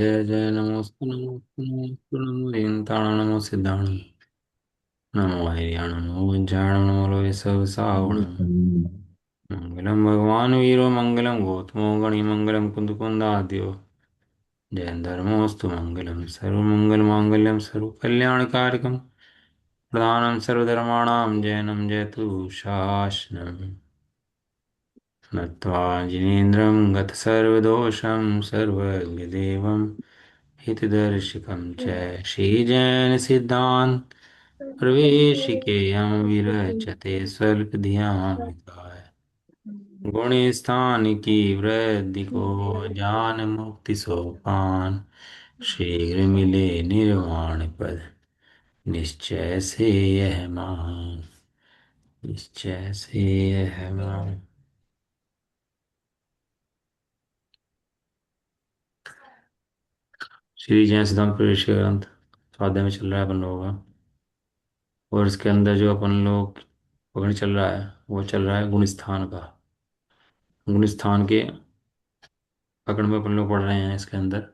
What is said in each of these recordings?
जय जय नमोस्तु नमोस्तु नमोस्तु नमो हिंताण नमो सिद्धाण नमो हरियाण नमो वज्राण नमो लोय सब सावण मंगलम भगवान वीरो मंगलम गौतमो गणिमंगलम कुंद कुंदाद्यो जय धर्मोस्तु मंगलम सर्वमंगल मांगल्यम सर्वकल्याणकारकम प्रधानम सर्वधर्माणां जयनं जयतु शासनम् नत्वा जिनेन्द्रं गतसर्वदोषं सर्वज्ञदेवं हितदर्शकं च श्रीजैनसिद्धान्त प्रवेशिकेयं विरचते स्वल्पधियामिताय गुणस्थान की वृद्धि को ज्ञान मुक्ति सोपान शीघ्र मिले निर्वाण पद निश्चय से यह मान निश्चय से यह मान। श्री जैन सिद्धांत प्रवेश ग्रंथ स्वाध्याय में चल रहा है अपन लोगों का। और इसके अंदर जो अपन लोग पकड़ चल रहा है वो चल रहा है गुणस्थान का। गुणस्थान के पकड़ में अपन लोग पढ़ रहे हैं इसके अंदर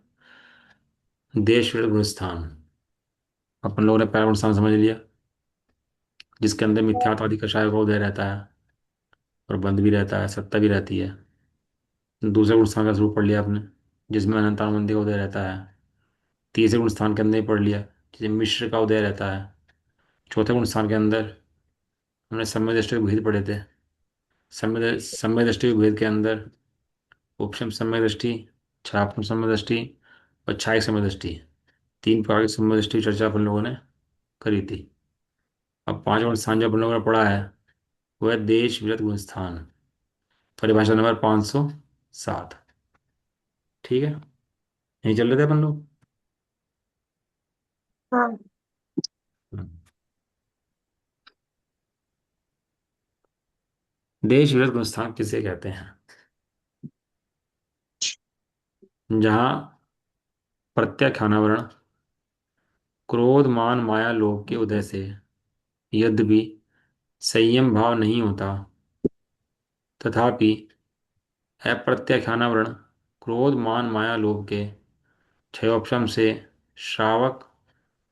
देश विरुद्ध गुणस्थान। अपन लोगों ने पहला गुणस्थान समझ लिया जिसके अंदर मिथ्यात्वादी कषाय का उदय रहता है और बंध भी रहता है, सत्ता भी रहती है। दूसरे गुणस्थान का स्वरूप पढ़ लिया आपने जिसमें अनंतानुबंधी का उदय रहता है। तीसरे गुणस्थान के अंदर ही पढ़ लिया जिसमें मिश्र का उदय रहता है। चौथे गुणस्थान के अंदर हमने सम्यक दृष्टि के भेद पढ़े थे। सम्यक दृष्टि के भेद के अंदर उपशम सम्यक दृष्टि, छायात्मक सम्यक दृष्टि और छायक सम्यक दृष्टि, तीन प्रकार की सम्यक दृष्टि की चर्चा अपन लोगों ने करी थी। अब पांचवा स्थान जो अपन लोगों ने पढ़ा है वह है देश विरत गुण स्थान, परिभाषा नंबर 507। ठीक है, यही चल रहे थे अपन लोग। हाँ। देश विरत गुण स्थान किसे कहते हैं? जहाँ प्रत्याख्यानावरण क्रोध मान माया लोभ के उदय से यद्यपि संयम भाव नहीं होता तथापि अप्रत्याख्यानावरण क्रोध मान माया लोभ के क्षयोपशम से श्रावक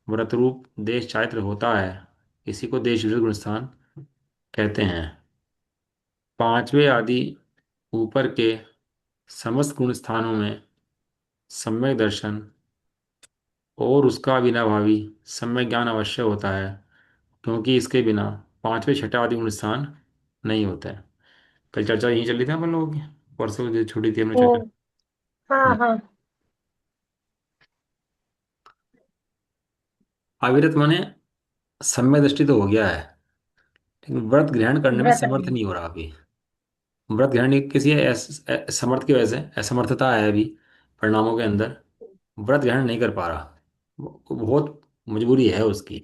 व्रतरूप देश चारित्र होता है। इसी को देश विरुद्ध गुणस्थान कहते हैं। पांचवे आदि ऊपर के समस्त गुण स्थानों में सम्यक दर्शन और उसका बिना भावी सम्यक ज्ञान अवश्य होता है क्योंकि इसके बिना पांचवे छठा आदि गुण स्थान नहीं होते हैं। कल चर्चा यही चल रही थी अपन लोगों की, परसों जो छुट्टी थी हमने चर्चा। हम्म। हाँ हाँ। अविरत माने सम्यक दृष्टि तो हो गया है लेकिन व्रत ग्रहण करने में व्रत समर्थ नहीं। नहीं हो रहा अभी। व्रत ग्रहण किसी समर्थ की वजह से असमर्थता है अभी परिणामों के अंदर। व्रत ग्रहण नहीं कर पा रहा, बहुत मजबूरी है उसकी।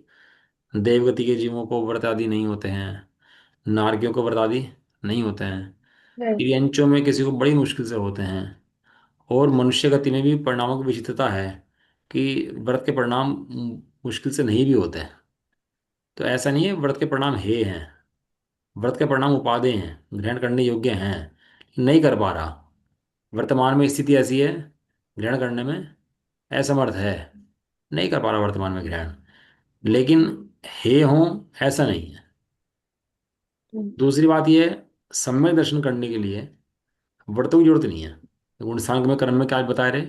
देवगति के जीवों को व्रत आदि नहीं होते हैं, नारकियों को व्रत आदि नहीं होते हैं, नहीं। तिर्यंचों में किसी को बड़ी मुश्किल से होते हैं। और मनुष्य गति में भी परिणामों की विचित्रता है कि व्रत के परिणाम मुश्किल से नहीं भी होते हैं। तो ऐसा नहीं है व्रत के परिणाम हे हैं, व्रत के परिणाम उपादेय हैं, ग्रहण करने योग्य हैं, नहीं कर पा रहा। वर्तमान में स्थिति ऐसी है ग्रहण करने में असमर्थ है, नहीं कर पा रहा वर्तमान में ग्रहण। लेकिन हे हों ऐसा नहीं है। हम्म। दूसरी बात यह है, सम्यक दर्शन करने के लिए व्रतों की जरूरत नहीं है। गुण सांग में कर्म में क्या बता रहे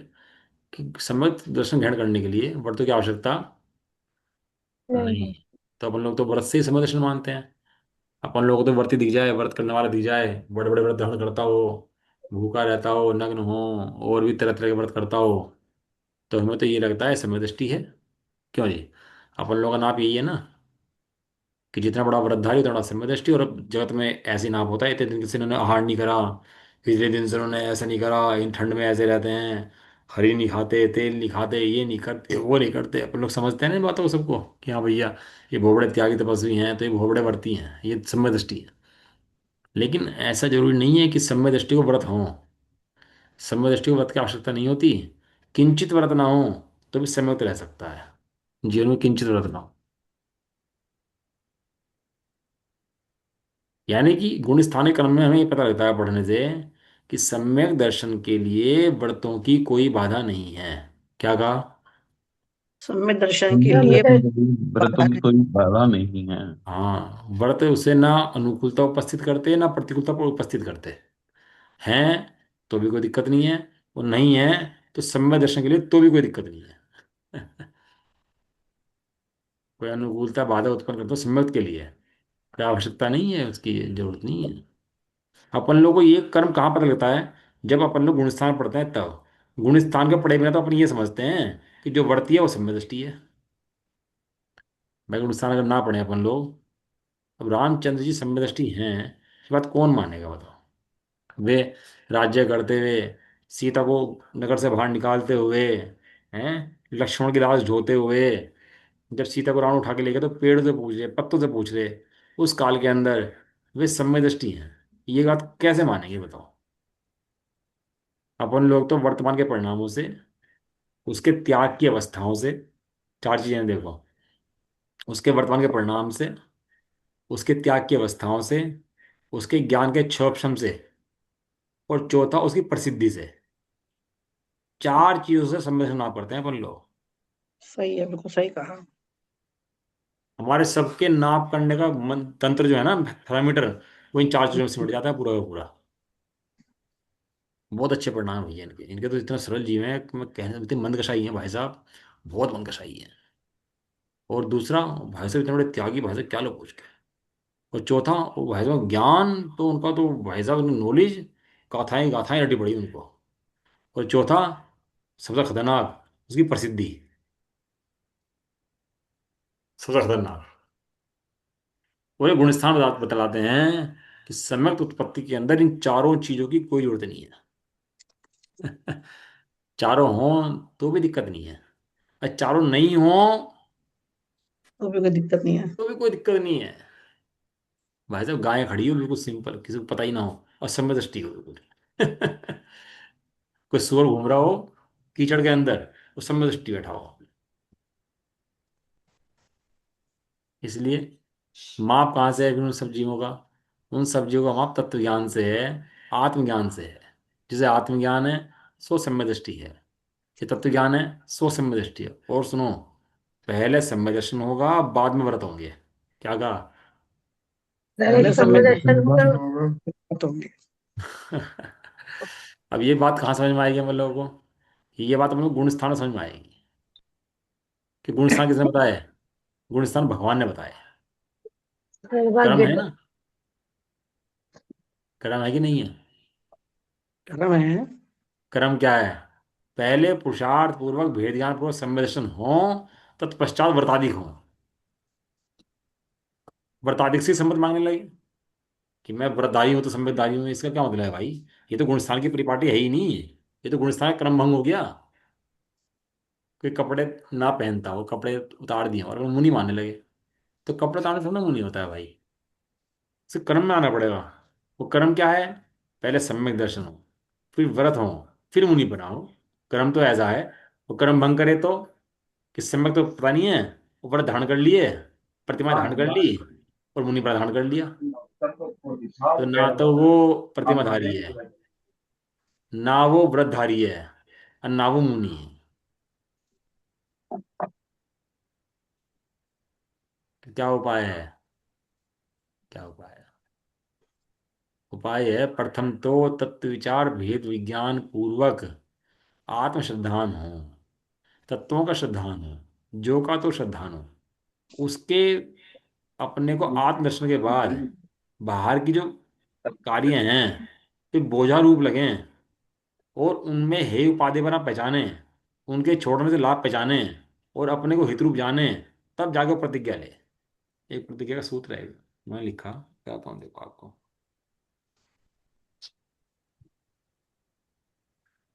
कि सम्यक दर्शन ग्रहण करने के लिए व्रतों की आवश्यकता नहीं नहीं है। है। तो अपन लोग तो व्रत से ही सम्यक दर्शन मानते हैं। अपन लोगों को तो व्रती दिख जाए, व्रत करने वाला दिख जाए, बड़े बड़े व्रत धारण करता हो, भूखा रहता हो, नग्न हो, और भी तरह तरह के व्रत करता हो, तो हमें तो ये लगता है समय दृष्टि है। क्यों जी? अपन लोगों का नाप यही है ना कि जितना बड़ा व्रतधारी उतना बड़ा समय दृष्टि। और अब जगत में ऐसे नाप होता है, इतने दिन से इन्होंने आहार नहीं करा, पिछले दिन से उन्होंने ऐसा नहीं करा, इन ठंड में ऐसे रहते हैं, हरी नहीं खाते, तेल नहीं खाते, ये नहीं करते, वो नहीं करते। अपन लोग समझते हैं ना इन बातों को सबको कि हाँ भैया ये भोबड़े त्यागी तपस्वी हैं तो ये भोबड़े व्रती हैं, ये समय दृष्टि है। लेकिन ऐसा जरूरी नहीं है कि समय दृष्टि को व्रत हो। समय दृष्टि को व्रत की आवश्यकता नहीं होती। किंचित व्रत ना हो तो भी संयमित रह सकता है, जीवन में किंचित व्रत ना हो। यानी कि गुण स्थानिक कर्म में हमें ये पता लगता है पढ़ने से कि सम्यक दर्शन के लिए व्रतों की कोई बाधा नहीं है। क्या कहा? सम्यक दर्शन के सब लिए इधर व्रतों की कोई बाधा नहीं है। हाँ, व्रत उसे ना अनुकूलता उपस्थित करते ना प्रतिकूलता पर उपस्थित करते हैं, तो भी कोई दिक्कत नहीं है। और नहीं है तो सम्यक दर्शन के लिए तो भी कोई दिक्कत नहीं है। कोई अनुकूलता बाधा उत्पन्न करते हो सम्यक के लिए कोई आवश्यकता नहीं है, उसकी जरूरत नहीं है। अपन लोग को ये कर्म कहाँ पता लगता है? जब अपन लोग गुणस्थान पढ़ते हैं तब। गुणस्थान के पढ़े बिना तो अपन ये समझते हैं कि जो वर्ती है वो सम्यक दृष्टि है। भाई गुणस्थान अगर ना पढ़े अपन लोग, अब रामचंद्र जी सम्यक दृष्टि हैं, ये बात कौन मानेगा बताओ? वे राज्य करते हुए, सीता को नगर से बाहर निकालते हुए, हैं, लक्ष्मण की लाश ढोते हुए, जब सीता को रावण उठा के ले गया तो पेड़ से पूछ रहे, पत्तों से पूछ रहे, उस काल के अंदर वे सम्यक दृष्टि हैं। ये बात कैसे मानेंगे बताओ? अपन लोग तो वर्तमान के परिणामों से, उसके त्याग की अवस्थाओं से, चार चीजें देखो, उसके वर्तमान के परिणाम से, उसके त्याग की अवस्थाओं से, उसके ज्ञान के क्षोभशम से, और चौथा उसकी प्रसिद्धि से। चार चीजों से सम्मिश्रण ना पड़ते हैं अपन लोग। सही है, बिल्कुल सही कहा। हमारे सबके नाप करने का तंत्र जो है ना, पैरामीटर, वो इन चार चीजों में सिमट जाता है पूरा का पूरा। बहुत अच्छे परिणाम भैया इनके, इनके तो इतना सरल जीव है कि मैं कहने, इतने मंदकशाई हैं भाई साहब, बहुत मंदकशाई हैं। और दूसरा, भाई साहब इतने बड़े त्यागी, भाई साहब क्या लो पूछ के। और चौथा, वो भाई साहब ज्ञान तो उनका, तो भाई साहब नॉलेज, गाथाएं गाथाएं रटी पड़ी उनको। और चौथा, सबसे खतरनाक, उसकी प्रसिद्धि, सबसे खतरनाक। वो ये गुणस्थान बतलाते हैं कि सम्यक उत्पत्ति के अंदर इन चारों चीजों की कोई जरूरत नहीं है। चारों हों तो भी दिक्कत नहीं है, और चारों नहीं हों तो भी कोई दिक्कत नहीं है। तो भी कोई दिक्कत नहीं है। भाई साहब गायें खड़ी हो बिल्कुल सिंपल, किसी को पता ही ना हो, और समय दृष्टि हो बिल्कुल। कोई सुअर घूम रहा हो कीचड़ के अंदर, उस समय दृष्टि बैठा हो। इसलिए माप कहाँ से है फिर उन सब्जियों का? उन सब्जियों का माप तत्व ज्ञान से है, आत्मज्ञान से है। जिसे आत्मज्ञान है सो सम्यक दृष्टि है, ये तत्व ज्ञान है सो सम्यक दृष्टि है। और सुनो, पहले सम्यक दर्शन होगा बाद में व्रत होंगे। क्या कहा? पहले पहले सम्यक सम्यक दर्शन दर्शन होगा। तो होंगे। अब ये बात कहाँ समझ में आएगी हम लोगों को? ये बात हम लोग गुण स्थान में समझ में आएगी कि गुण स्थान किसने बताया है? गुण स्थान भगवान ने बताया है। कर्म है निर्भाग्य। ना? कर्म है कि नहीं है? कर्म है। कर्म क्या है? पहले पुरुषार्थ पूर्वक भेद ज्ञान पूर्वक संवेदन हो, तत्पश्चात व्रताधिक हो। व्रताधिक से संबंध मांगने लगे कि मैं व्रतधारी हूं तो संवेदधारी हूं, इसका क्या मतलब है भाई? ये तो गुणस्थान की परिपाटी है ही नहीं। ये तो गुणस्थान का क्रम भंग हो गया। कोई कपड़े ना पहनता हो, कपड़े उतार दिए और वो मुनि मानने लगे, तो कपड़े उतारने से ना मुनि होता है भाई। उसे कर्म में आना पड़ेगा। वो कर्म क्या है? पहले सम्यक दर्शन हो, फिर व्रत हो, फिर मुनि बना हो। कर्म तो ऐसा है, वो कर्म भंग करे तो, कि सम्यक तो पता नहीं है, वो व्रत धारण कर लिए, प्रतिमा धारण कर ली, और मुनि पर धारण कर लिया। तो ना तो वो प्रतिमाधारी है, ना वो व्रतधारी है, और ना वो मुनि है। तो क्या उपाय है? क्या उपाय है? उपाय है, प्रथम तो तत्व विचार भेद विज्ञान पूर्वक आत्मश्रद्धान हो, तत्वों का श्रद्धान हो, जो का तो श्रद्धान हो। उसके अपने को आत्मदर्शन के बाद बाहर की जो कार्य हैं फिर बोझा रूप लगें, और उनमें हे उपाधि बना पहचाने, उनके छोड़ने से लाभ पहचाने, और अपने को हितरूप जाने, तब जाके वो प्रतिज्ञा ले। एक प्रतिज्ञा का सूत्र है, मैं लिखा बताता हूँ देखो आपको।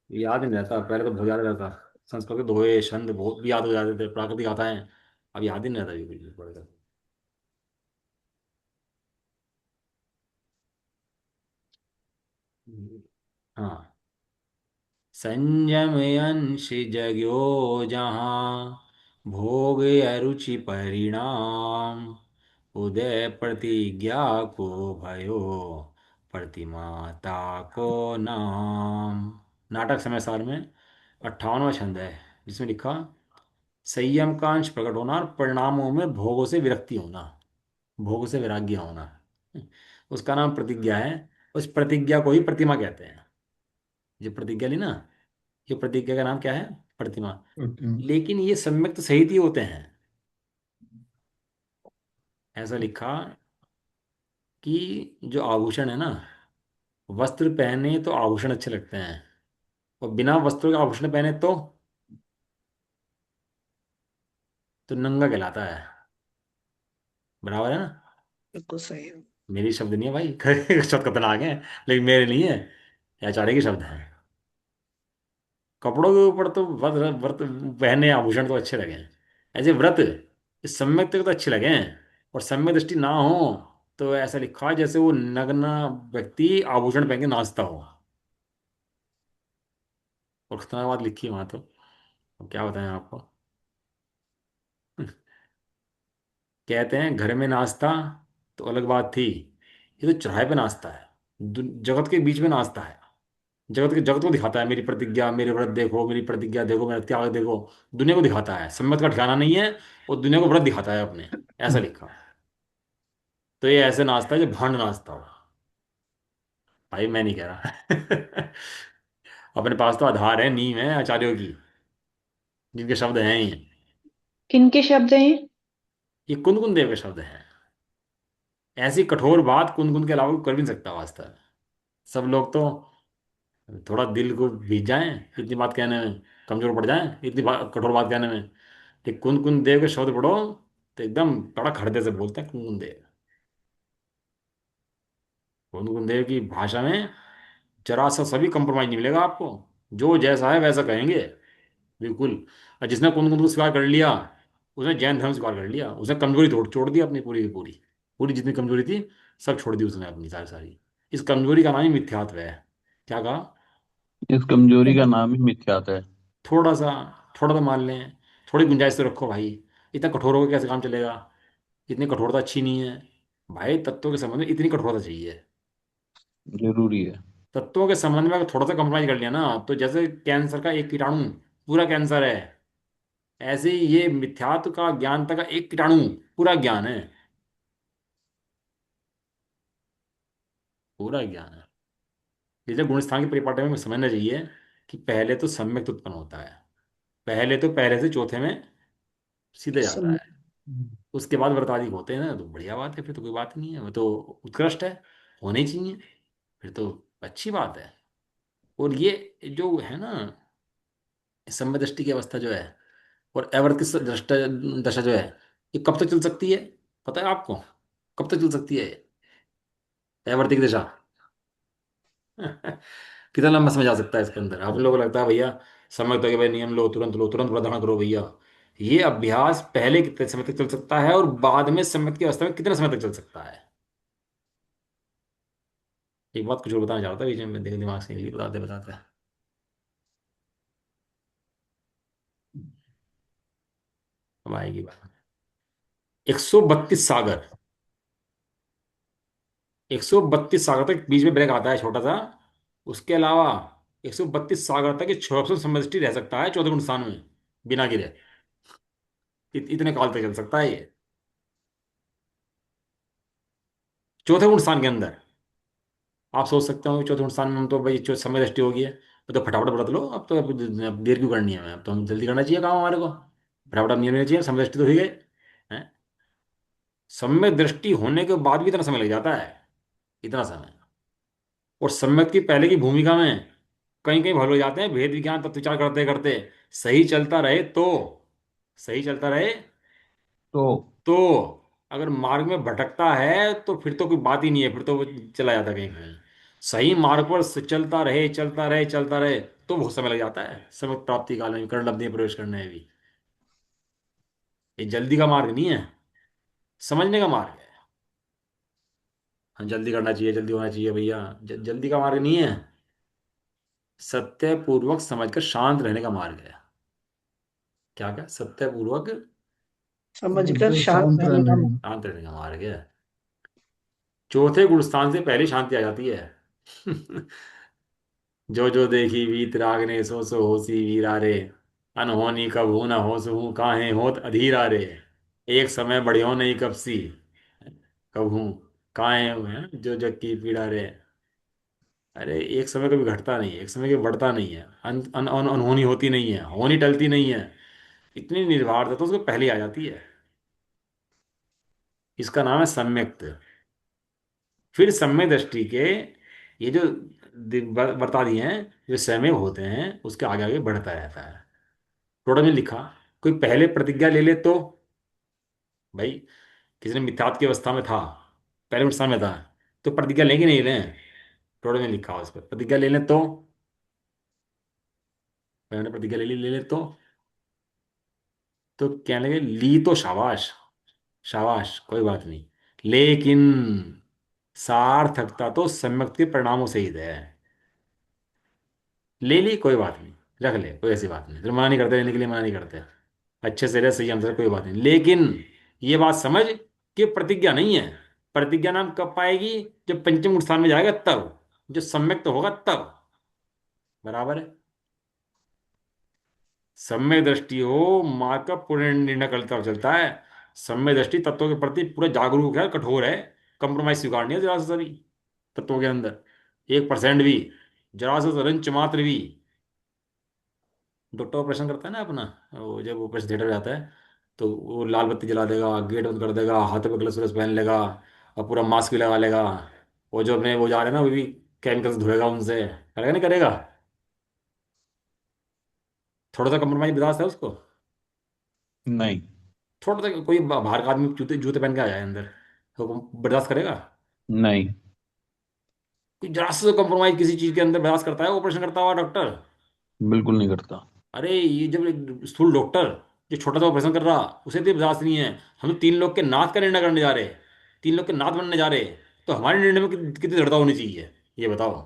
याद ही नहीं रहता, पहले तो बहुत याद रहता। संस्कृत के दोहे छंद बहुत भी याद हो जाते थे, प्राकृतिक गाथाएं। अब याद ही नहीं रहता ये कुछ भी पढ़कर। हाँ, संयमयंसि जग्यो जहाँ, भोग अरुचि परिणाम, उदय प्रतिज्ञा को भयो, प्रतिमाता को नाम। नाटक समय सार में 58वां छंद है। जिसमें लिखा संयम का अंश प्रकट होना और परिणामों में भोगों से विरक्ति होना, भोगों से वैराग्य होना, उसका नाम प्रतिज्ञा है। उस प्रतिज्ञा को ही प्रतिमा कहते हैं। जो प्रतिज्ञा ली ना, ये प्रतिज्ञा का नाम क्या है? प्रतिमा। लेकिन ये सम्यक तो सहित ही होते हैं। ऐसा लिखा कि जो आभूषण है ना, वस्त्र पहने तो आभूषण अच्छे लगते हैं, और बिना वस्त्रों के आभूषण पहने तो नंगा कहलाता है। बराबर है ना? बिल्कुल सही है। मेरी शब्द नहीं है भाई। शब्द खतरनाक है, लेकिन मेरे नहीं है, ये आचार्य के शब्द हैं। कपड़ों के ऊपर तो व्रत व्रत पहने आभूषण तो अच्छे लगे, ऐसे व्रत इस सम्यक तक तो अच्छे लगे हैं। और सम्यक दृष्टि ना हो तो ऐसा लिखा है जैसे वो नग्न व्यक्ति आभूषण पहन के नाचता हो। और खतरनाक बात लिखी है वहां तो, अब क्या बताएं आपको। कहते हैं घर में नाचता तो अलग बात थी, ये तो चौराहे पे नाचता है, जगत के बीच में नाचता है। जगत को दिखाता है मेरी प्रतिज्ञा, मेरे व्रत देखो, मेरी प्रतिज्ञा देखो, मेरा त्याग देखो। दुनिया को दिखाता है, सम्मत का ठिकाना नहीं है। और दुनिया को व्रत दिखाता है अपने, ऐसा लिखा। तो ये ऐसे नाचता है जो भांड नाचता हो। भाई मैं नहीं कह रहा। अपने पास तो आधार है, नींव है आचार्यों की, जिनके शब्द हैं ही। किनके शब्द हैं ये? ये कुंद देव के शब्द हैं। ऐसी कठोर बात कुंद के अलावा कोई कर भी नहीं सकता वास्तव में। सब लोग तो थोड़ा दिल को भीग जाएं इतनी बात कहने में, कमजोर पड़ जाएं इतनी कठोर बात कहने में। कि कुंद देव के शब्द पढ़ो तो एकदम कड़क हृदय से बोलते हैं कुंद देव। कुंद देव की भाषा में जरा सा सभी कंप्रोमाइज नहीं मिलेगा आपको। जो जैसा है वैसा कहेंगे, बिल्कुल। और जिसने कुंद को स्वीकार कर लिया, उसने जैन धर्म स्वीकार कर लिया, उसने कमजोरी तोड़ छोड़ दी अपनी पूरी की पूरी। पूरी जितनी कमजोरी थी सब छोड़ दी उसने अपनी, सारी सारी। इस कमजोरी का नाम ही मिथ्यात्व है। क्या कहा? इस कमजोरी का नाम ही मिथ्यात्व है। थोड़ा सा, थोड़ा सा मान लें, थोड़ी गुंजाइश तो रखो भाई। इतना कठोर होकर कैसे काम चलेगा? इतनी कठोरता अच्छी नहीं है भाई। तत्वों के संबंध में इतनी कठोरता चाहिए। जरूरी है। तत्वों के संबंध में अगर थोड़ा सा कंप्रोमाइज कर लिया ना, तो जैसे कैंसर का एक कीटाणु पूरा कैंसर है, ऐसे ही ये मिथ्यात्व का ज्ञानता का एक कीटाणु पूरा ज्ञान है। पूरा ज्ञान है। इसलिए गुण स्थान के परिपाठ में समझना चाहिए कि पहले तो सम्यक उत्पन्न होता है, पहले तो पहले से चौथे में सीधे जाता सब है। उसके बाद व्रतादि होते हैं ना, तो बढ़िया बात है, फिर तो कोई बात नहीं है, वो तो उत्कृष्ट है, होने ही चाहिए, फिर तो अच्छी बात है। और ये जो है ना, सम्य दृष्टि की अवस्था जो है, और अवर्त की दृष्टा दशा जो है, ये कब तक चल सकती है? पता है आपको? कब तक चल सकती है ये अवर्त की दशा? कितना लंबा समय जा सकता है इसके अंदर? आप लोगों को लगता है भैया समय तो कि भाई नियम लो, तुरंत प्रधान करो भैया। ये अभ्यास पहले कितने समय तक चल सकता है, और बाद में सम्यक की अवस्था में कितने समय तक चल सकता है? एक बात कुछ और बताना चाहता था बीच में, देखो दिमाग से निकली, बताते बताते। अब आएगी बात। 132 सागर, 132 सागर तक बीच में ब्रेक आता है छोटा सा। उसके अलावा 132 सागर तक ये 600 समष्टि रह सकता है चौथे गुण स्थान में, बिना गिरे। इतने काल तक चल सकता है ये चौथे गुण स्थान के अंदर। आप सोच सकते हो कि चौथे गुण स्थान में हम तो भाई समय दृष्टि होगी है, तो फटाफट व्रत लो अब तो, अब देर क्यों करनी है? हमें अब तो हम जल्दी करना चाहिए काम हमारे को, फटाफट अब नहीं होना चाहिए, समय दृष्टि तो हो ही गए हैं। सम्यक दृष्टि होने के बाद भी इतना समय लग जाता है, इतना समय। और सम्यक की पहले की भूमिका में कहीं कहीं भूल हो जाते हैं, भेद विज्ञान तत्व विचार करते करते। सही चलता रहे तो, सही चलता रहे तो तो, अगर मार्ग में भटकता है तो फिर तो कोई बात ही नहीं है, फिर तो वो चला जाता है कहीं कहीं। सही मार्ग पर चलता रहे, चलता रहे, चलता रहे, तो बहुत समय लग जाता है समय प्राप्ति काल में, कर्ण लब्धि में प्रवेश करने में भी। ये जल्दी का मार्ग नहीं है, समझने का मार्ग है। हाँ जल्दी करना चाहिए, जल्दी होना चाहिए भैया, जल्दी का मार्ग नहीं है। सत्य पूर्वक समझकर शांत रहने का मार्ग है। क्या क्या? सत्य पूर्वक समझकर समझकर शांत शांत रहने रहना का। है। शांत रहने का मार्ग है। चौथे गुण स्थान से पहले शांति आ जाती है। जो जो देखी वीत राग ने, सो सो होसी वीरारे। अनहोनी कब हूं ना हो सहूं काहे होत अधीरा रे। एक समय बढ़ियो नहीं कब सी कब हूं काहे हूं है जो जग की पीड़ा रे। अरे एक समय कभी घटता नहीं है, एक समय कभी बढ़ता नहीं है, अनहोनी होती नहीं है, होनी टलती नहीं है। इतनी निर्भरता तो उसको पहले आ जाती है। इसका नाम है सम्यक्त। फिर सम्य दृष्टि के ये जो बता दिए हैं, जो समय होते हैं उसके आगे आगे बढ़ता रहता है। टोटल में लिखा, कोई पहले प्रतिज्ञा ले ले तो, भाई किसी ने मिथ्यात्व की अवस्था में था, पहले अवस्था में था, तो प्रतिज्ञा लेंगे नहीं लें। टोटल में लिखा उस पर प्रतिज्ञा ले लें तो मैंने प्रतिज्ञा ले ले तो क्या लगे, ली तो शाबाश, शाबाश कोई बात नहीं, लेकिन सार्थकता तो सम्यक के परिणामों से ही है। ले ली कोई बात नहीं, रख ले कोई ऐसी बात नहीं, तो मना नहीं करते, लेने के लिए मना नहीं करते, अच्छे से रहे सही आंसर कोई बात नहीं, लेकिन ये बात समझ कि प्रतिज्ञा नहीं है। प्रतिज्ञा नाम कब पाएगी, जब पंचम स्थान में जाएगा तब, जो सम्यक तो होगा तब। बराबर है। सम्यक दृष्टि हो मार्ग का पूर्ण निर्णय करता चलता है। सम्यक दृष्टि तत्वों के प्रति पूरा जागरूक है, कठोर है, कंप्रोमाइज स्वीकार नहीं है जरा सा भी तत्वों के अंदर, 1% भी, जरा सा रंच मात्र भी। डॉक्टर ऑपरेशन करता है ना अपना, वो जब ऑपरेशन थिएटर जाता है तो वो लाल बत्ती जला देगा, गेट बंद कर देगा, हाथों पे ग्लव्स व्लव्स पहन लेगा, और पूरा मास्क भी लगा लेगा। वो जो अपने वो जा रहे हैं ना, वो भी केमिकल से धोएगा उनसे, करेगा नहीं करेगा। थोड़ा सा कंप्रोमाइज बर्दाश्त है उसको। नहीं। थोड़ा सा कोई बाहर का आदमी जूते जूते पहन के आ जाए अंदर, तो बर्दाश्त करेगा। नहीं। कोई जरा सा कंप्रोमाइज किसी चीज के अंदर बर्दाश्त करता है ऑपरेशन करता हुआ डॉक्टर। बिल्कुल नहीं करता। अरे ये जब एक स्थूल डॉक्टर जो छोटा सा ऑपरेशन कर रहा, उसे भी बर्दाश्त नहीं है। हम तो 3 लोग के नाथ का निर्णय करने जा रहे हैं, 3 लोग के नाथ बनने जा रहे हैं, तो हमारे निर्णय में कितनी दृढ़ता होनी चाहिए, ये बताओ।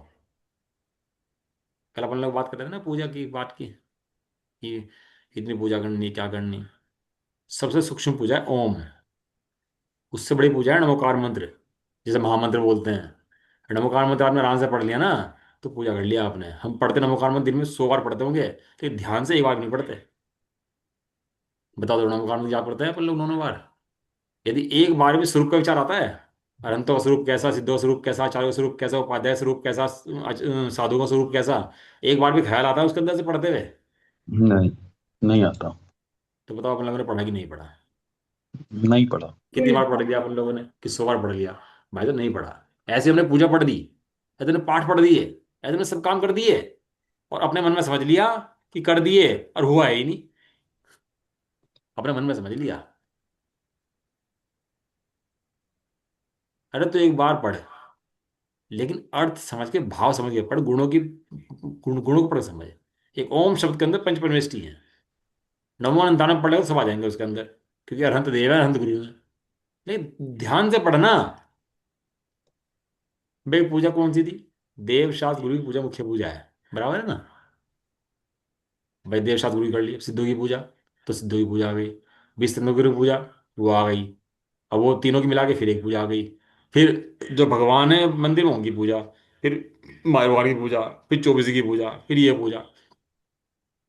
कल अपन लोग बात कर रहे थे ना पूजा की बात की, कि कितनी पूजा करनी क्या करनी। सबसे सूक्ष्म पूजा है ओम, उससे बड़ी पूजा है नमोकार मंत्र, जैसे महामंत्र बोलते हैं। नमोकार मंत्र आपने आराम से पढ़ लिया ना, तो पूजा कर लिया आपने। हम पढ़ते नमोकार मंत्र दिन में 100 बार पढ़ते होंगे, लेकिन ध्यान से एक बार भी नहीं पढ़ते। बता दो नमोकार मंत्र क्या पढ़ते हैं अपन लोग 9 9 बार। यदि एक बार भी स्वरूप का विचार आता है, अनंतो का स्वरूप कैसा, सिद्धो स्वरूप कैसा, आचार्य का स्वरूप कैसा, उपाध्याय स्वरूप कैसा, साधु का स्वरूप कैसा, एक बार भी ख्याल आता है उसके अंदर से पढ़ते हुए, नहीं। नहीं आता। तो बताओ अपन लोगों ने पढ़ा कि नहीं पढ़ा। नहीं पढ़ा। कितनी बार पढ़ लिया अपन लोगों ने, कि 100 बार पढ़ लिया। भाई तो नहीं पढ़ा। ऐसे हमने पूजा पढ़ दी, ऐसे हमने पाठ पढ़ दिए, ऐसे हमने सब काम कर दिए, और अपने मन में समझ लिया कि कर दिए, और हुआ है ही नहीं। अपने मन में समझ लिया। अरे तो एक बार पढ़, लेकिन अर्थ समझ के, भाव समझ के पढ़, गुणों की गुणों को पढ़ समझ। एक ओम शब्द के अंदर पंच परमेष्टि है। नमो अनंतानम पढ़ेगा तो सब आ जाएंगे उसके अंदर, क्योंकि अरहंत देव है, अरहंत गुरु है। लेकिन ध्यान से पढ़ना। भाई पूजा कौन सी थी, देव शास्त्र गुरु की पूजा मुख्य पूजा है, बराबर है ना। भाई देव शास्त्र गुरु की कर ली, सिद्धों की पूजा, तो सिद्धों की पूजा आ गई। 20 सिद्धों की पूजा, वो आ गई। अब वो तीनों की मिला के फिर एक पूजा आ गई। फिर जो भगवान है मंदिर में उनकी पूजा, फिर माँ भगवान की पूजा, फिर 24 की पूजा, फिर ये पूजा।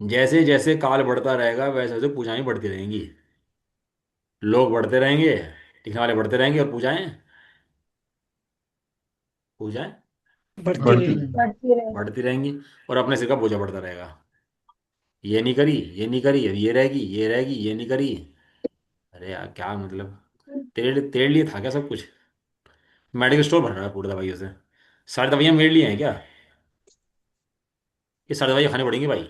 जैसे जैसे काल बढ़ता रहेगा वैसे वैसे पूजाएं बढ़ती रहेंगी, लोग बढ़ते रहेंगे, लिखने वाले बढ़ते रहेंगे, और पूजाएं पूजाएं बढ़ती बढ़ती रहेगी। रहेगी। बढ़ती रहेंगी, और अपने सिर का बोझा बढ़ता रहेगा। ये नहीं करी, ये नहीं करी, अब ये रहेगी, ये रहेगी, ये नहीं करी। अरे यार क्या मतलब, तेरे लिए था क्या सब कुछ। मेडिकल स्टोर भर रहा है पूरी दवाइयों से। सारी दवाइयाँ मेरे लिए हैं क्या, ये सारी दवाइयाँ खानी पड़ेंगी भाई।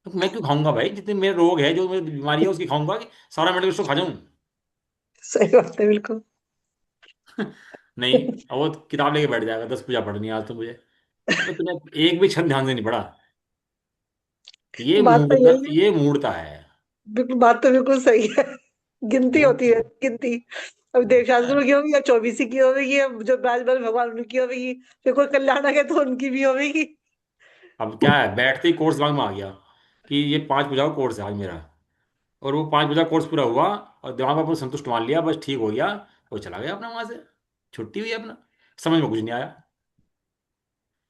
तो मैं क्यों खाऊंगा भाई, जितने मेरे रोग है, जो मेरी बीमारी है उसकी खाऊंगा, कि सारा मेडिकल स्टोर खा जाऊं। सही बात है बिल्कुल। नहीं, अब वो किताब लेके बैठ जाएगा, 10 पूजा पढ़नी है आज तो मुझे। अबे तूने एक भी क्षण ध्यान से नहीं पढ़ा। बात तो यही है। ये मूर्ता है। बिल्कुल, बात तो बिल्कुल सही है। गिनती होती है, गिनती। अब देवशास्त्रों की होगी या चौबीसी की होगी, या जो ब्राजमल भगवान उनकी होगी, फिर कोई कल्याणक है तो उनकी भी होगी। अब क्या है, बैठते ही कोर्स दिमाग में आ गया कि ये 5 पूजा का कोर्स है आज मेरा, और वो 5 पूजा कोर्स पूरा हुआ, और दिमाग में अपना संतुष्ट मान लिया, बस ठीक हो गया, वो चला गया अपना वहां से, छुट्टी हुई अपना, समझ में कुछ नहीं आया।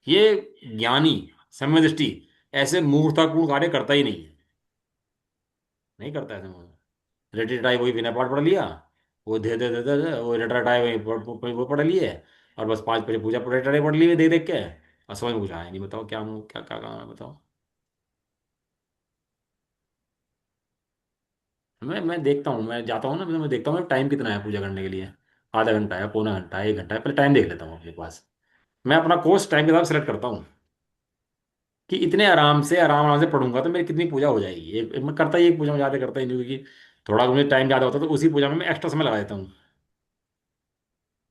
ये ज्ञानी, सम्य दृष्टि ऐसे मूर्खतापूर्ण कार्य करता ही नहीं है। नहीं करता ऐसे में। रेटिटाई वही विनय पाठ पढ़ लिया, वो दे वो रेटराटाई वही वो पढ़ लिए, और बस 5 बजे पूजा रेटराटाई पढ़ लिए देख देख के, और समझ में कुछ आया नहीं। बताओ क्या क्या क्या काम है बताओ। मैं देखता हूँ, मैं जाता हूँ ना, मैं देखता हूँ टाइम कितना है पूजा करने के लिए। आधा घंटा है, पौना घंटा है, 1 घंटा है, पहले टाइम देख लेता हूँ अपने पास। मैं अपना कोर्स टाइम के हिसाब सेलेक्ट करता हूँ कि इतने आराम आराम से पढ़ूंगा तो मेरी कितनी पूजा हो जाएगी। मैं करता ही एक पूजा में ज़्यादा करता ही नहीं, क्योंकि थोड़ा मुझे टाइम ज़्यादा होता है तो उसी पूजा में मैं एक्स्ट्रा समय लगा देता हूँ।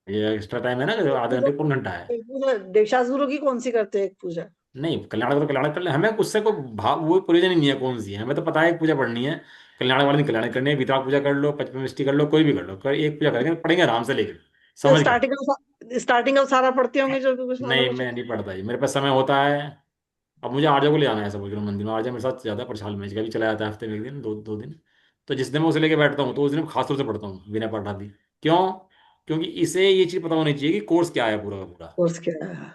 ये एक्स्ट्रा टाइम है ना, जो आधे घंटे पौन घंटा है। एक पूजा देवशास्त्र गुरु की कौन सी करते हैं एक पूजा? नहीं, कल्याण का तो कल्याण कर ले, हमें उससे कोई भाव वो प्रयोजन ही नहीं है कौन सी है, हमें तो पता है एक पूजा पढ़नी है। कल्याण वाले दिन कल्याण करनी है, वितराग पूजा कर लो, पंचमी कर लो, कोई भी कर लो, एक पूजा करेंगे, पढ़ेंगे आराम से, लेकिन तो समझ के। स्टार्टिंग का सारा पढ़ते होंगे जो भी कुछ माला नहीं, कुछ। मैं नहीं पढ़ता जी, मेरे पास समय होता है। अब मुझे आर्य को ले जाना है सब मंदिर में, आर्य मेरे साथ ज़्यादा प्रशाल में कभी चला जाता है, हफ्ते में एक दिन, दो दो दिन। तो जिस दिन मैं उसे लेके बैठता हूँ तो उस दिन मैं खास तौर से पढ़ता हूँ बिना पाठ आदि। क्यों? क्योंकि इसे ये चीज़ पता होनी चाहिए कि कोर्स क्या है पूरा का पूरा। कोर्स क्या है?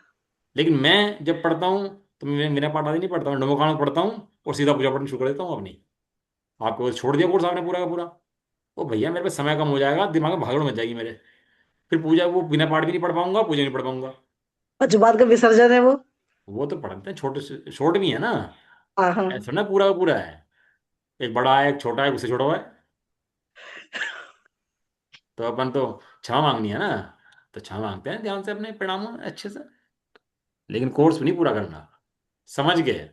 लेकिन मैं जब पढ़ता हूँ तो मैं बिना पाठ आदि नहीं पढ़ता हूँ, नमोकांड पढ़ता हूँ और सीधा पूजा पढ़नी शुरू कर देता हूँ अपनी। आपको छोड़ दिया कोर्स आपने पूरा का पूरा। ओ भैया, मेरे पास समय कम हो जाएगा, दिमाग में भागदौड़ मच जाएगी मेरे। फिर पूजा वो बिना पाठ भी नहीं पढ़ पाऊंगा, पूजा नहीं पढ़ पाऊंगा। और जो बाद का विसर्जन है वो? वो तो पढ़ते हैं, छोटे शॉर्ट भी है ना। हाँ हाँ। ऐसा ना पूरा का पूरा है, एक बड़ा है एक छोटा है, उससे छोटा हुआ है। तो अपन तो क्षमा मांगनी है ना, तो क्षमा मांगते हैं ध्यान से अपने प्रणाम अच्छे से। लेकिन कोर्स भी नहीं पूरा करना, समझ गए।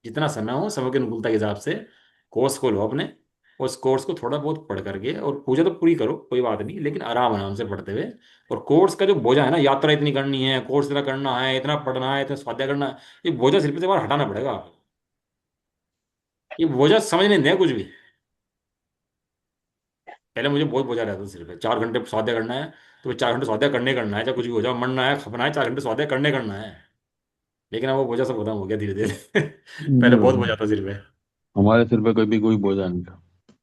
जितना समय हो समय की अनुकूलता के हिसाब से कोर्स को लो अपने। उस कोर्स को थोड़ा बहुत पढ़ करके, और पूजा तो पूरी करो कोई बात नहीं, लेकिन आराम आराम से पढ़ते हुए। और कोर्स का जो बोझा है ना, यात्रा इतनी करनी है, कोर्स इतना करना है, इतना पढ़ना है, इतना स्वाध्याय करना है, ये बोझा सिर पे से बाहर हटाना पड़ेगा आपको। ये बोझा समझ नहीं देगा कुछ भी। पहले मुझे बहुत बोझा रहता था सिर पे, 4 घंटे स्वाध्याय करना है, तो 4 घंटे स्वाध्याय करने करना है, चाहे कुछ भी हो जाए, मरना है खपना है, 4 घंटे स्वाध्याय करने करना है। लेकिन अब वो बोझा सब खत्म हो गया धीरे धीरे। पहले बहुत नहीं, बोझा था सिर पे। हमारे सिर पे कभी कोई बोझा नहीं था।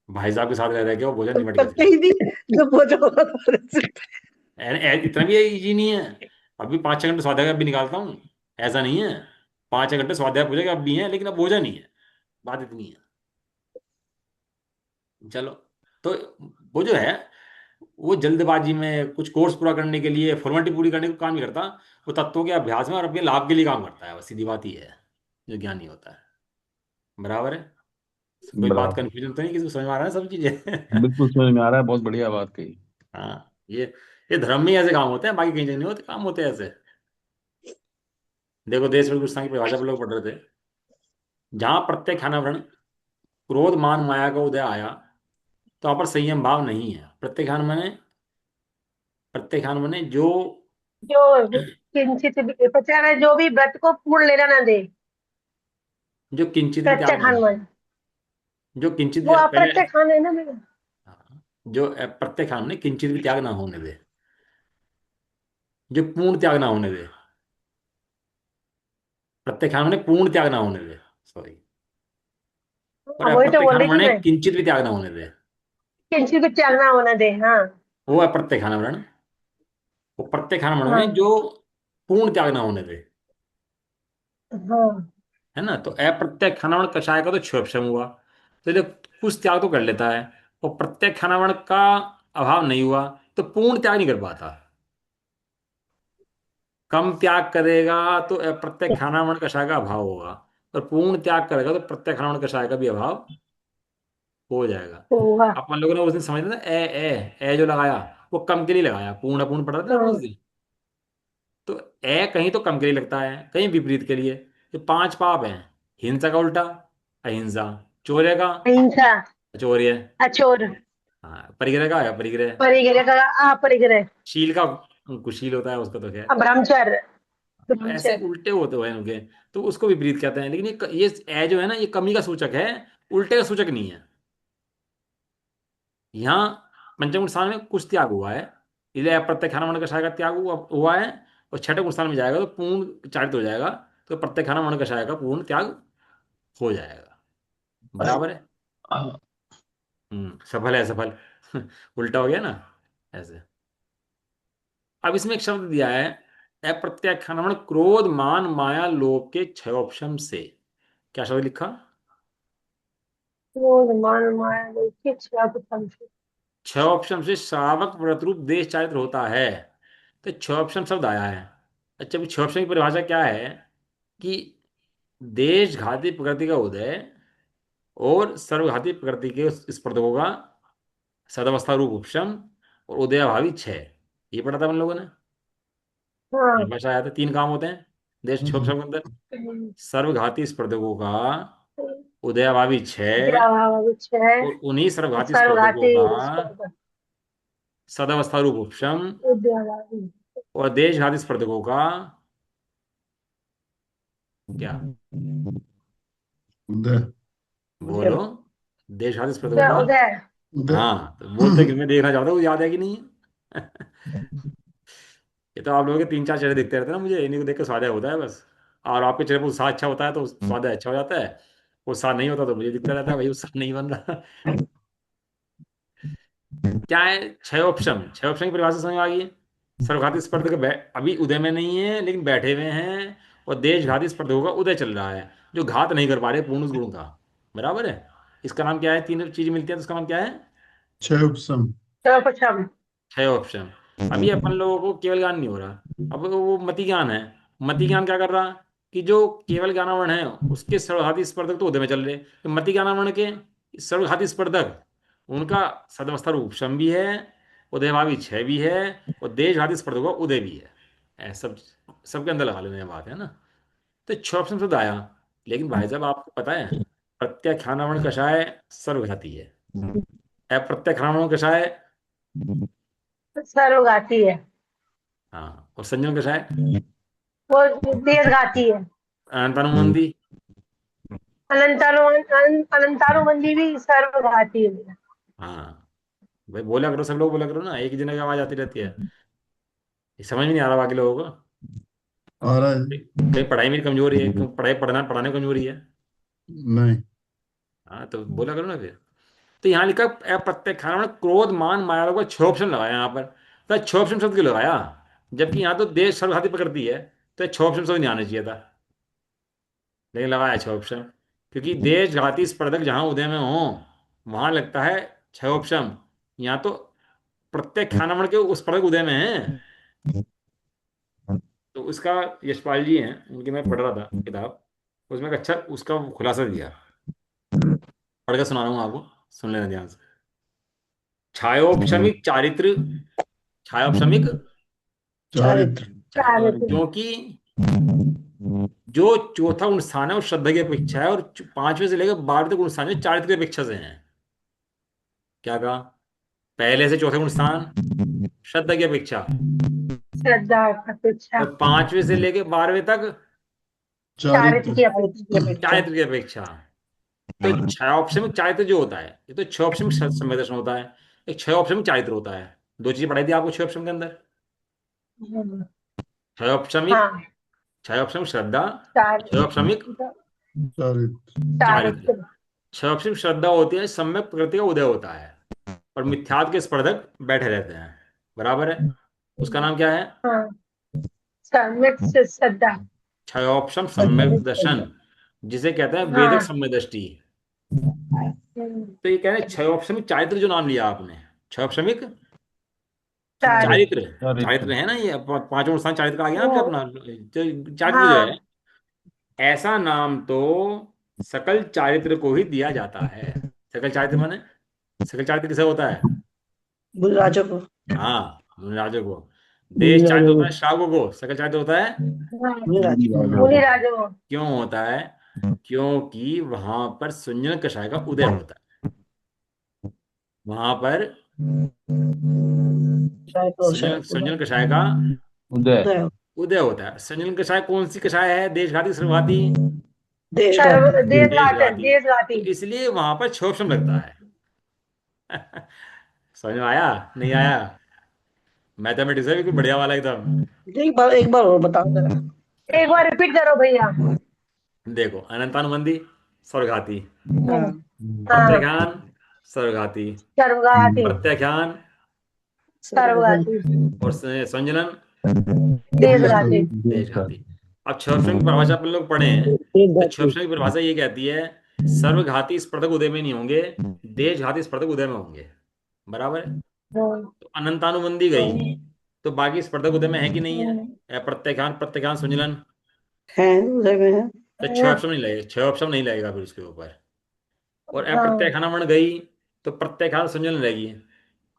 भाई साहब के साथ रह रह के वो बोझा तो निमट गया सिर करते ही से। नहीं जो पूजा होगा तुम्हारे सिर पे। इतना भी इजी नहीं है। अभी 5-6 घंटे स्वाध्याय का भी निकालता हूँ, ऐसा नहीं है। 5-6 घंटे स्वाध्याय पूजा के अब भी है, लेकिन अब बोझा नहीं है। बात इतनी है। चलो। तो वो जो है, वो जल्दबाजी में कुछ कोर्स पूरा करने के लिए, फॉर्मेलिटी पूरी करने का काम नहीं करता। वो तत्वों के अभ्यास में और अपने लाभ के लिए काम करता है, बस सीधी बात ही है। जो ज्ञानी होता है, बराबर है। कोई बात बराबर। कंफ्यूजन तो नहीं, किसी को समझ में आ रहा है सब चीजें? बिल्कुल समझ में आ रहा है, बहुत बढ़िया बात कही। हाँ, ये धर्म में ही ऐसे काम होते हैं, बाकी कहीं जगह नहीं होते काम, होते हैं ऐसे। देखो, देश में कुछ की परिभाषा पर लोग पढ़ रहे थे। जहां प्रत्येक खानावरण क्रोध मान माया का उदय आया, तो वहां पर संयम भाव नहीं है। प्रत्येक खान मैंने जो जो किंचित भी प्रचार है, जो भी व्रत को पूर्ण लेना ना दे। जो किंचित भी त्याग ना प्रत्यक्षान हो। मन, जो किंचित वो पहले। अप्रत्यक्षान है ना मेरा। हाँ, जो प्रत्येक खान में किंचित भी त्याग ना होने दे, जो पूर्ण त्याग ना होने दे। प्रत्येक खान में पूर्ण त्याग ना होने दे, सॉरी। और हाँ, वही तो अप्रत्येक बोल खान रही थी में मैं। किंचित भी त्याग ना होने दे, किंचित भी त्याग ना होना दे, हाँ। वो है प्रत्येक खान। वो प्रत्येक खान में हाँ जो पूर्ण त्याग ना होने दे, हाँ। है ना। तो अप्रत्यक्ष खानावरण कषाय का तो क्षोभशम हुआ, तो ये कुछ त्याग तो कर लेता है। और प्रत्यक्ष खानावरण का अभाव नहीं हुआ, तो पूर्ण त्याग नहीं कर पाता। कम त्याग करेगा तो अप्रत्यक्ष खानावरण कषाय का अभाव होगा, और पूर्ण त्याग करेगा तो प्रत्यक्ष खानावरण कषाय का भी अभाव हो जाएगा। हुआ। अपन लोगों ने उस दिन समझ लिया ना, ए जो लगाया, वो कम के लिए लगाया, पूर्ण पूर्ण पढ़ा था ना उस हाँ, दिन। तो कहीं तो कम के लिए लगता है, कहीं विपरीत के लिए। ये 5 पाप हैं: हिंसा का उल्टा अहिंसा, चौर्य का अहिंसा, चौर्य, अचोर, हाँ, परिग्रह का है परिग्रह, परिग्रह का अपरिग्रह, शील का कुशील होता है उसका तो खैर। ब्रह्मचर्य, तो ऐसे ब्रह्मचर्य। उल्टे होते हुए उनके, तो उसको विपरीत कहते हैं। लेकिन ये ए जो है ना, ये कमी का सूचक है, उल्टे का सूचक नहीं है। यहाँ पंचम स्थान में कुछ त्याग हुआ है, इसलिए अप्रत्यक्ष खाना कषाय का त्याग हुआ है। और छठे स्थान में जाएगा तो पूर्ण चारित हो जाएगा, तो प्रत्यक्ष खाना कषाय का पूर्ण त्याग हो जाएगा। बराबर है। हाँ, सफल है सफल। उल्टा हो गया ना ऐसे। अब इसमें एक शब्द दिया है, अप्रत्याख्यान क्रोध मान माया लोभ के क्षयोपशम से। क्या शब्द लिखा? क्रोध मान माया लोभ की इच्छा कुछ संशय। छह ऑप्शन से श्रावक व्रतरूप देश चारित्र होता है। तो छह ऑप्शन शब्द आया है। अच्छा, अभी छह ऑप्शन की परिभाषा क्या है कि देश घाती प्रकृति का उदय और सर्वघाती प्रकृति के उस स्पर्धकों का सदावस्था रूप उपशम और उदयाभावी क्षय। ये पढ़ा था हम लोगों ने। हाँ। परिभाषा आया था, तीन काम होते हैं देश छह ऑप्शन के अंदर। सर्वघाती स्पर्धकों का उदयाभावी क्षय विद्याभाव है और उन्हीं सर्वघाती स्पर्धकों सर्वघाती का स्पर्धा। सदावस्था रूप उपशम विद्याभावी और देशघाती स्पर्धकों का क्या, उदय बोलो, देशघाती स्पर्धकों उदय का। उदय। उदय हाँ, तो बोलते कि मैं देखना चाहता हूँ याद है कि नहीं है। ये तो आप लोगों के तीन चार चेहरे दिखते रहते हैं ना मुझे, इन्हीं को देख के स्वाद होता है बस। और आपके चेहरे पर उत्साह अच्छा होता है तो स्वाद अच्छा हो जाता है। उत्साह नहीं होता तो मुझे दिखता रहता है भाई उत्साह नहीं बन रहा। क्या है, छह ऑप्शन, छह ऑप्शन की परिभाषा समझ में आ गई है। सर्वघाती स्पर्धक अभी उदय में नहीं है लेकिन बैठे हुए हैं, और देशघाती स्पर्धकों का उदय चल रहा है जो घात नहीं कर पा रहे पूर्ण उस गुण का। बराबर है। इसका नाम क्या है, तीन चीज मिलती है तो इसका नाम क्या है, छह उपसम सर्वप्रथम। छह ऑप्शन। अभी अपन लोगों को केवल ज्ञान नहीं हो रहा, अब वो मति ज्ञान है। मति ज्ञान क्या कर रहा कि जो केवल ज्ञानावरण है उसके सर्वघाती स्पर्धक तो उदय में चल रहे, तो मति ज्ञानावरण के सर्वघाती स्पर्धक उनका सदवस्था रूप शम भी है, उदयभावी छह भी है, और देशघाती स्पर्धक का उदय भी है। सब सबके अंदर लगा लेने बात है ना। तो छह ऑप्शन शुद्ध आया। लेकिन भाई साहब आपको पता है प्रत्याख्यानावरण कषाय सर्वघाती है, अप्रत्याख्यानावरण कषाय, सर्वघाती है। हाँ, और संजन कषाय वो देशघाती है। अनंतानुबंधी। अनंतानुबंधी भी सर्वघाती है। हाँ भाई, बोला करो, सब लोग बोला करो ना, एक ही जने की आवाज आती रहती है। ये समझ में नहीं आ रहा बाकी लोगों को। आ रहा है। कहीं पढ़ाई में कमजोरी है, कहीं पढ़ाई पढ़ाने में कमजोरी है। नहीं हाँ, तो बोला करो ना फिर। तो यहाँ लिखा अप्रत्याख्यान क्रोध मान माया लोग का छह ऑप्शन लगाया यहाँ पर। तो छह ऑप्शन शब्द क्यों लगाया, जबकि यहाँ तो देश सर्वघाती प्रकृति है। तो छह ऑप्शन शब्द नहीं आना चाहिए था, लेकिन लगाया छह ऑप्शन। क्योंकि देशघाती स्पर्धक जहाँ उदय में हो वहां लगता है छह ऑप्शन। यहाँ तो प्रत्येक खानावण के उस स्पर्धक उदय में है। तो उसका यशपाल जी हैं, उनकी मैं पढ़ रहा था किताब, उसमें एक अच्छा उसका खुलासा दिया, पढ़ के सुना रहा हूँ आपको, सुन लेना ध्यान से। छायोपशमिक चारित्र, छायोपशमिक चारित्र चारित्र। क्योंकि जो चौथा गुण स्थान है वो श्रद्धा की अपेक्षा है, और पांचवें से लेकर 12वें तक गुण स्थान है चारित्र की अपेक्षा से है। क्या कहा, पहले से चौथे गुण स्थान श्रद्धा की अपेक्षा, श्रद्धा अपेक्षा और पांचवें से लेकर 12वें तक चारित्र की चारित्र अपेक्षा। चारित्र की अपेक्षा। तो छह ऑप्शन में चारित्र जो होता है, ये तो छह ऑप्शन में समय दर्शन होता है, एक छह ऑप्शन में चारित्र होता है। दो चीजें पढ़ाई थी आपको छह ऑप्शन के अंदर। छह ऑप्शन में, हाँ। छह ऑप्शन में श्रद्धा, छह चारित्र। ऑप्शन में चारित्र चारित्र। चारित्र। छह ऑप्शन में श्रद्धा होती है, सम्यक प्रकृति का उदय होता है, और मिथ्यात्व के स्पर्धक बैठे रहते हैं। बराबर है। उसका नाम क्या है, हाँ। सम्यक से श्रद्धा। छह ऑप्शन सम्यक दर्शन, जिसे कहते हैं वेदक हाँ। सम्यक दृष्टि। तो ये कह रहे हैं छह ऑप्शन में चारित्र जो नाम लिया आपने, छह ऑप्शन में चारित्र। चारित्र, चारित्र है ना, ये पांचों स्थान चारित्र का आ गया ना वो। फिर अपना। तो चारित्र जो है हाँ। ऐसा नाम तो सकल चारित्र को ही दिया जाता है। सकल चारित्र माने, सकल चारित्र किसे होता है, गुजराजों को। हाँ, राजो को। देश चारित्र होता है श्रावकों को, सकल चारित्र होता है। हाँ। गुजराज मुनि राजो। क्यों होता है, क्योंकि वहां पर सुंजन कषाय का उदय होता है। वहां पर शायद तो सुंजन कषाय का उदय शायद उदय होता है। संजन कषाय कौन सी कषाय है, देशघाती सर्वघाती, देश का देशघाती देशघाती। तो देशघाती। इसलिए वहां पर छह ऑप्शन लगता है। समझ में आया नहीं आया, मैथमेटिक्स है बिल्कुल बढ़िया वाला एकदम। एक बार और बताओ जरा। एक बार रिपीट करो भैया। देखो, अनंतानुबंधी स्वर्घाती, हाँ हाँ। प्रत्याख्यान स्वर्घाती, सर्वघाती। प्रत्याख्यान सर्वघाती। और संजनन देशघाती। देशघाती। अब छह ऑप्शन की परिभाषा अपन लोग पढ़े हैं। तो छह ऑप्शन की परिभाषा ये कहती है सर्वघाती स्पर्धक उदय में नहीं होंगे, देशघाती स्पर्धक उदय में होंगे। बराबर है। हम्म, तो अनंतानुबंधी गई, हम्म, तो बाकी स्पर्धक उदय में है कि नहीं है? हम्म, प्रत्याख्यान, प्रत्याख्यान, संचलन। है उदय में है। तो छह ऑप्शन नहीं लगेगा, छह ऑप्शन नहीं लगेगा फिर उसके ऊपर। और हाँ, अप्रत्याख्यान बन गई, तो प्रत्याख्यान संचलन रहेगी,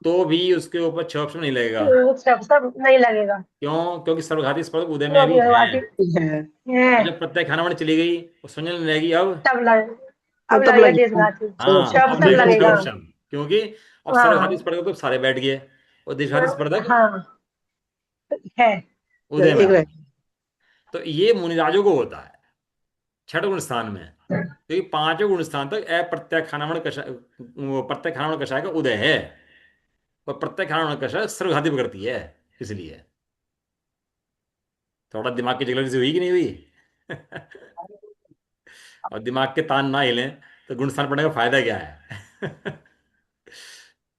तो भी उसके ऊपर छह ऑप्शन नहीं लगेगा। सब नहीं लगेगा। क्यों? क्योंकि सर्वघाती स्पर्धक उदय में अभी क्योंकि है। बाकी है। और है, जब प्रत्याख्यान चली गई, वो संचलन रहेगी अब। तब लगे, अब तब लगेगा लगेगा। देशघाती। अच्छा, हाँ, सब अब सब लगेगा छह लगेगा। ऑप्शन, क्योंकि अब सर्वघाती हाँ, स्पर्धक तो सारे बैठ गए, और देशघाती स्पर्धक हाँ, है। उदय में एक आ रह गए। तो ये मुनिराजों को होता है छठ गुण स्थान में, क्योंकि पांचों गुण स्थान तक अप्रत्याख्यान कषाय, वो प्रत्याख्यान कषाय का उदय है, और प्रत्याख्यान कषाय सर्वघाती पकड़ती है, इसलिए। थोड़ा दिमाग की जगह से हुई कि नहीं हुई? और दिमाग के तान ना हिलें तो गुण स्थान पढ़ने का फायदा क्या है?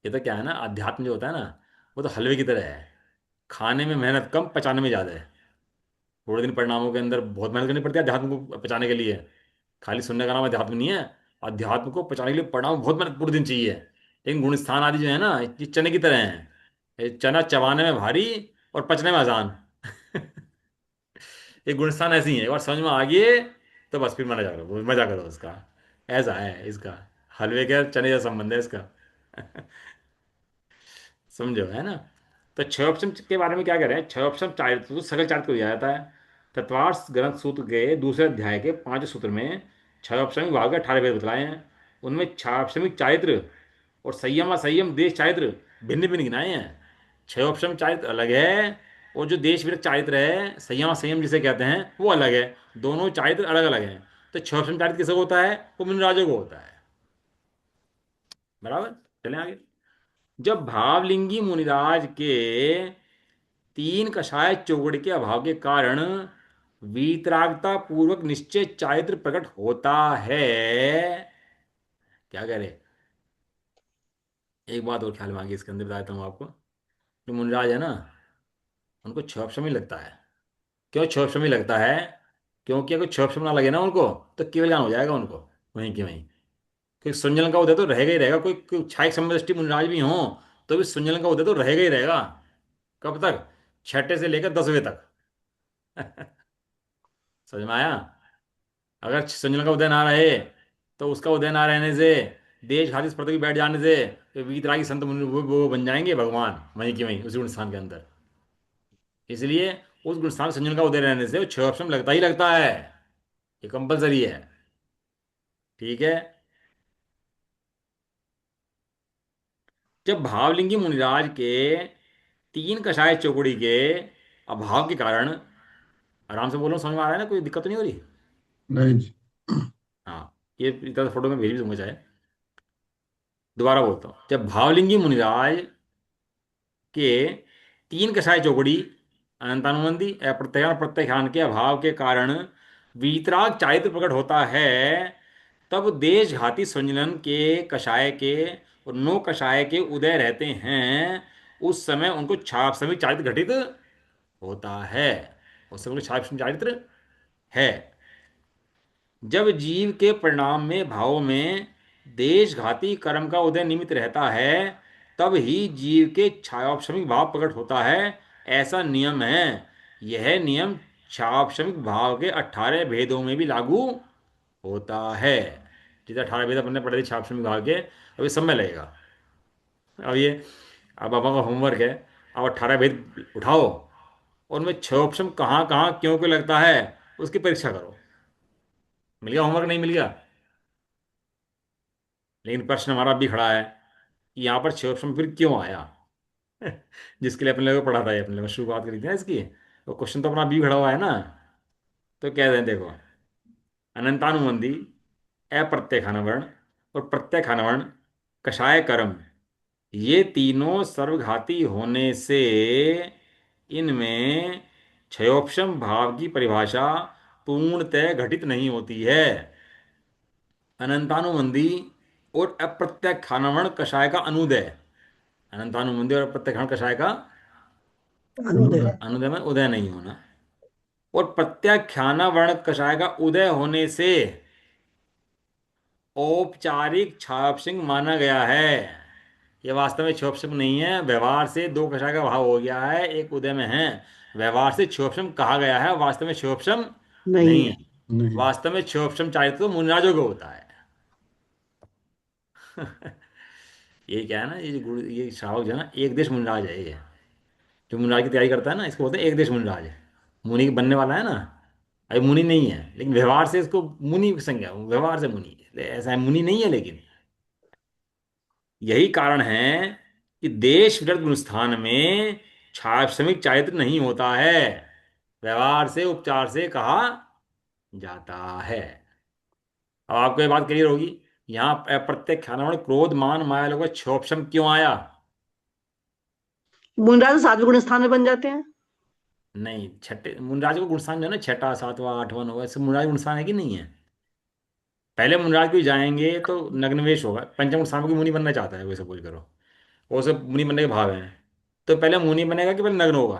ये तो क्या है ना, अध्यात्म जो होता है ना, वो तो हलवे की तरह है। खाने में मेहनत कम, पचाने में ज्यादा है। थोड़े दिन परिणामों के अंदर बहुत मेहनत करनी पड़ती है अध्यात्म को पचाने के लिए। खाली सुनने का नाम अध्यात्म नहीं है। अध्यात्म को पचाने के लिए परिणाम बहुत मेहनत पूरे दिन चाहिए। लेकिन गुण स्थान आदि जो है ना, ये चने की तरह हैं। ये चना चबाने में भारी और पचने में आसान। ये गुण स्थान ऐसी है, एक बार समझ में आ गए तो बस फिर मजा करो उसका। ऐसा है इसका, हलवे के और चने जैसा संबंध है इसका। समझो, है ना? तो छह ऑप्शन के बारे में क्या कह रहे हैं? छह ऑप्शन चारित्र, तो सकल चारित्र को दिया जाता है। तत्वार्थ ग्रंथ सूत्र के दूसरे अध्याय के 5 सूत्र में छह ऑप्शन विभाग के 18 भेद बतलाए हैं। उनमें छह ऑप्शन चारित्र और संयम असंयम देश चारित्र भिन्न भिन्न गिनाए हैं। छह ऑप्शन चारित्र अलग है, और जो देश विरक्त चारित्र है, संयम असंयम जिसे कहते हैं, वो अलग है। दोनों चारित्र अलग अलग हैं। तो छह ऑप्शन चारित्र किसको होता है? वो मुनिराजों को होता है। बराबर। चलें आगे। जब भावलिंगी मुनिराज के तीन कषाय चौगड़ के अभाव के कारण वीतरागता पूर्वक निश्चय चारित्र प्रकट होता है। क्या कह रहे? एक बात और ख्याल में आ गई इसके अंदर, बताता हूँ आपको। जो मुनिराज है ना, उनको छह ऑप्शन ही लगता है। क्यों छह ऑप्शन ही लगता है? क्योंकि अगर छह ऑप्शन ना लगे ना उनको, तो केवल ज्ञान हो जाएगा उनको, वहीं के वहीं। क्योंकि संजलन का उदय तो रहेगा ही रहेगा। कोई छायक समदृष्टि मुनिराज भी हो, तो भी संजलन का उदय तो रहेगा ही रहेगा। कब तक? छठे से लेकर 10वें तक। समझ में आया? अगर संजलन का उदय ना रहे, तो उसका उदय ना रहने से, देश खाती स्पर्धा की बैठ जाने से, तो वीतरागी संत मुनि वो बन जाएंगे भगवान, वहीं की वहीं उसी गुणस्थान के अंदर। इसलिए उस गुणस्थान संजलन का उदय रहने से वो छह ऑप्शन लगता ही लगता है। ये कंपलसरी है। ठीक है। जब भावलिंगी मुनिराज के तीन कषाय चौकड़ी के अभाव के कारण, आराम से बोलो, समझ में आ रहा है ना? कोई दिक्कत तो नहीं हो रही? नहीं जी। हाँ, ये इतना फोटो में भेज भी दूंगा चाहे। दोबारा बोलता हूँ। जब भावलिंगी मुनिराज के तीन कषाय चौकड़ी, अनंतानुबंधी, अप्रत्याख्यान, प्रत्याख्यान के अभाव के कारण वीतराग चारित्र प्रकट होता है, तब देशघाती संजलन के कषाय के और नो कषाय के उदय रहते हैं। उस समय उनको छाप समिक चारित्र घटित होता है। उस समय उनको छाप समिक चारित्र है। जब जीव के परिणाम में भावों में देशघाती कर्म का उदय निमित्त रहता है, तब ही जीव के छायोपशमिक भाव प्रकट होता है। ऐसा नियम है। यह नियम छायोपशमिक भाव के 18 भेदों में भी लागू होता है। जिसे 18 भेद अपने पढ़े थे छायोपशमिक भाव के, अभी समय लगेगा। अब ये, अब पापा का होमवर्क है, अब 18 भेद उठाओ, और उनमें छह ऑप्शन कहाँ कहाँ क्यों क्यों लगता है, उसकी परीक्षा करो। मिल गया होमवर्क? नहीं मिल गया? लेकिन प्रश्न हमारा भी खड़ा है कि यहाँ पर छह ऑप्शन फिर क्यों आया? जिसके लिए अपने लोगों को पढ़ा था, ये अपने लोगों को शुरुआत करी थी ना इसकी, वो क्वेश्चन तो अपना भी खड़ा हुआ है ना। तो कह रहे हैं देखो, अनंतानुबंधी, अप्रत्यखानवर्ण और प्रत्यखानवर्ण, कषाय कर्म, ये तीनों सर्वघाती होने से इनमें क्षयोपशम भाव की परिभाषा पूर्णतः घटित नहीं होती है। अनंतानुबंधी और अप्रत्यखानवर्ण कषाय का अनुदय, अनंतानुबंधी और अप्रत्यखान कषाय का अनुदय। अनुदय में उदय नहीं होना, और प्रत्याख्याना वर्ण कषाय का उदय होने से औपचारिक छापसिंग माना गया है। ये वास्तव में छुआपसिंग नहीं है, व्यवहार से दो कषाय का भाव हो गया है, एक उदय में है। व्यवहार से छुआपसिंग कहा गया है, वास्तव में छुआपसिंग नहीं नहीं है। है। नहीं। वास्तव में छुआपसिंग चाहिए तो मुनिराजों को होता है। ये क्या है ना, ये जो ये श्रावक जो है ना, एक देश मुनिराज है ये। जो मुनिराज की तैयारी करता है ना, इसको बोलते हैं एक देश मुनिराज है। मुनि के बनने वाला है ना, अभी मुनि नहीं है, लेकिन व्यवहार से इसको मुनि की संज्ञा, व्यवहार से मुनि ऐसा है, मुनि नहीं है लेकिन। यही कारण है कि देश विरत गुणस्थान में छात्रसमिक चारित्र नहीं होता है, व्यवहार से उपचार से कहा जाता है। अब आपको ये बात क्लियर होगी। यहाँ प्रत्येक खाना में क्रोध मान माया लोग क्षोभशम क्यों आया? मुंडाल सातवें गुण स्थान में बन जाते हैं। नहीं, छठे मुनराज को गुणस्थान जो है ना, छठा सातवां आठवां नौवां, ऐसे मुनराज गुणस्थान है कि नहीं है? पहले मुनराज को जाएंगे तो नग्नवेश होगा, पंचम गुणस्थान में कोई मुनि बनना चाहता है कोई, सपोज करो वो सब मुनि बनने के भाव हैं, तो पहले मुनि बनेगा कि पहले नग्न होगा?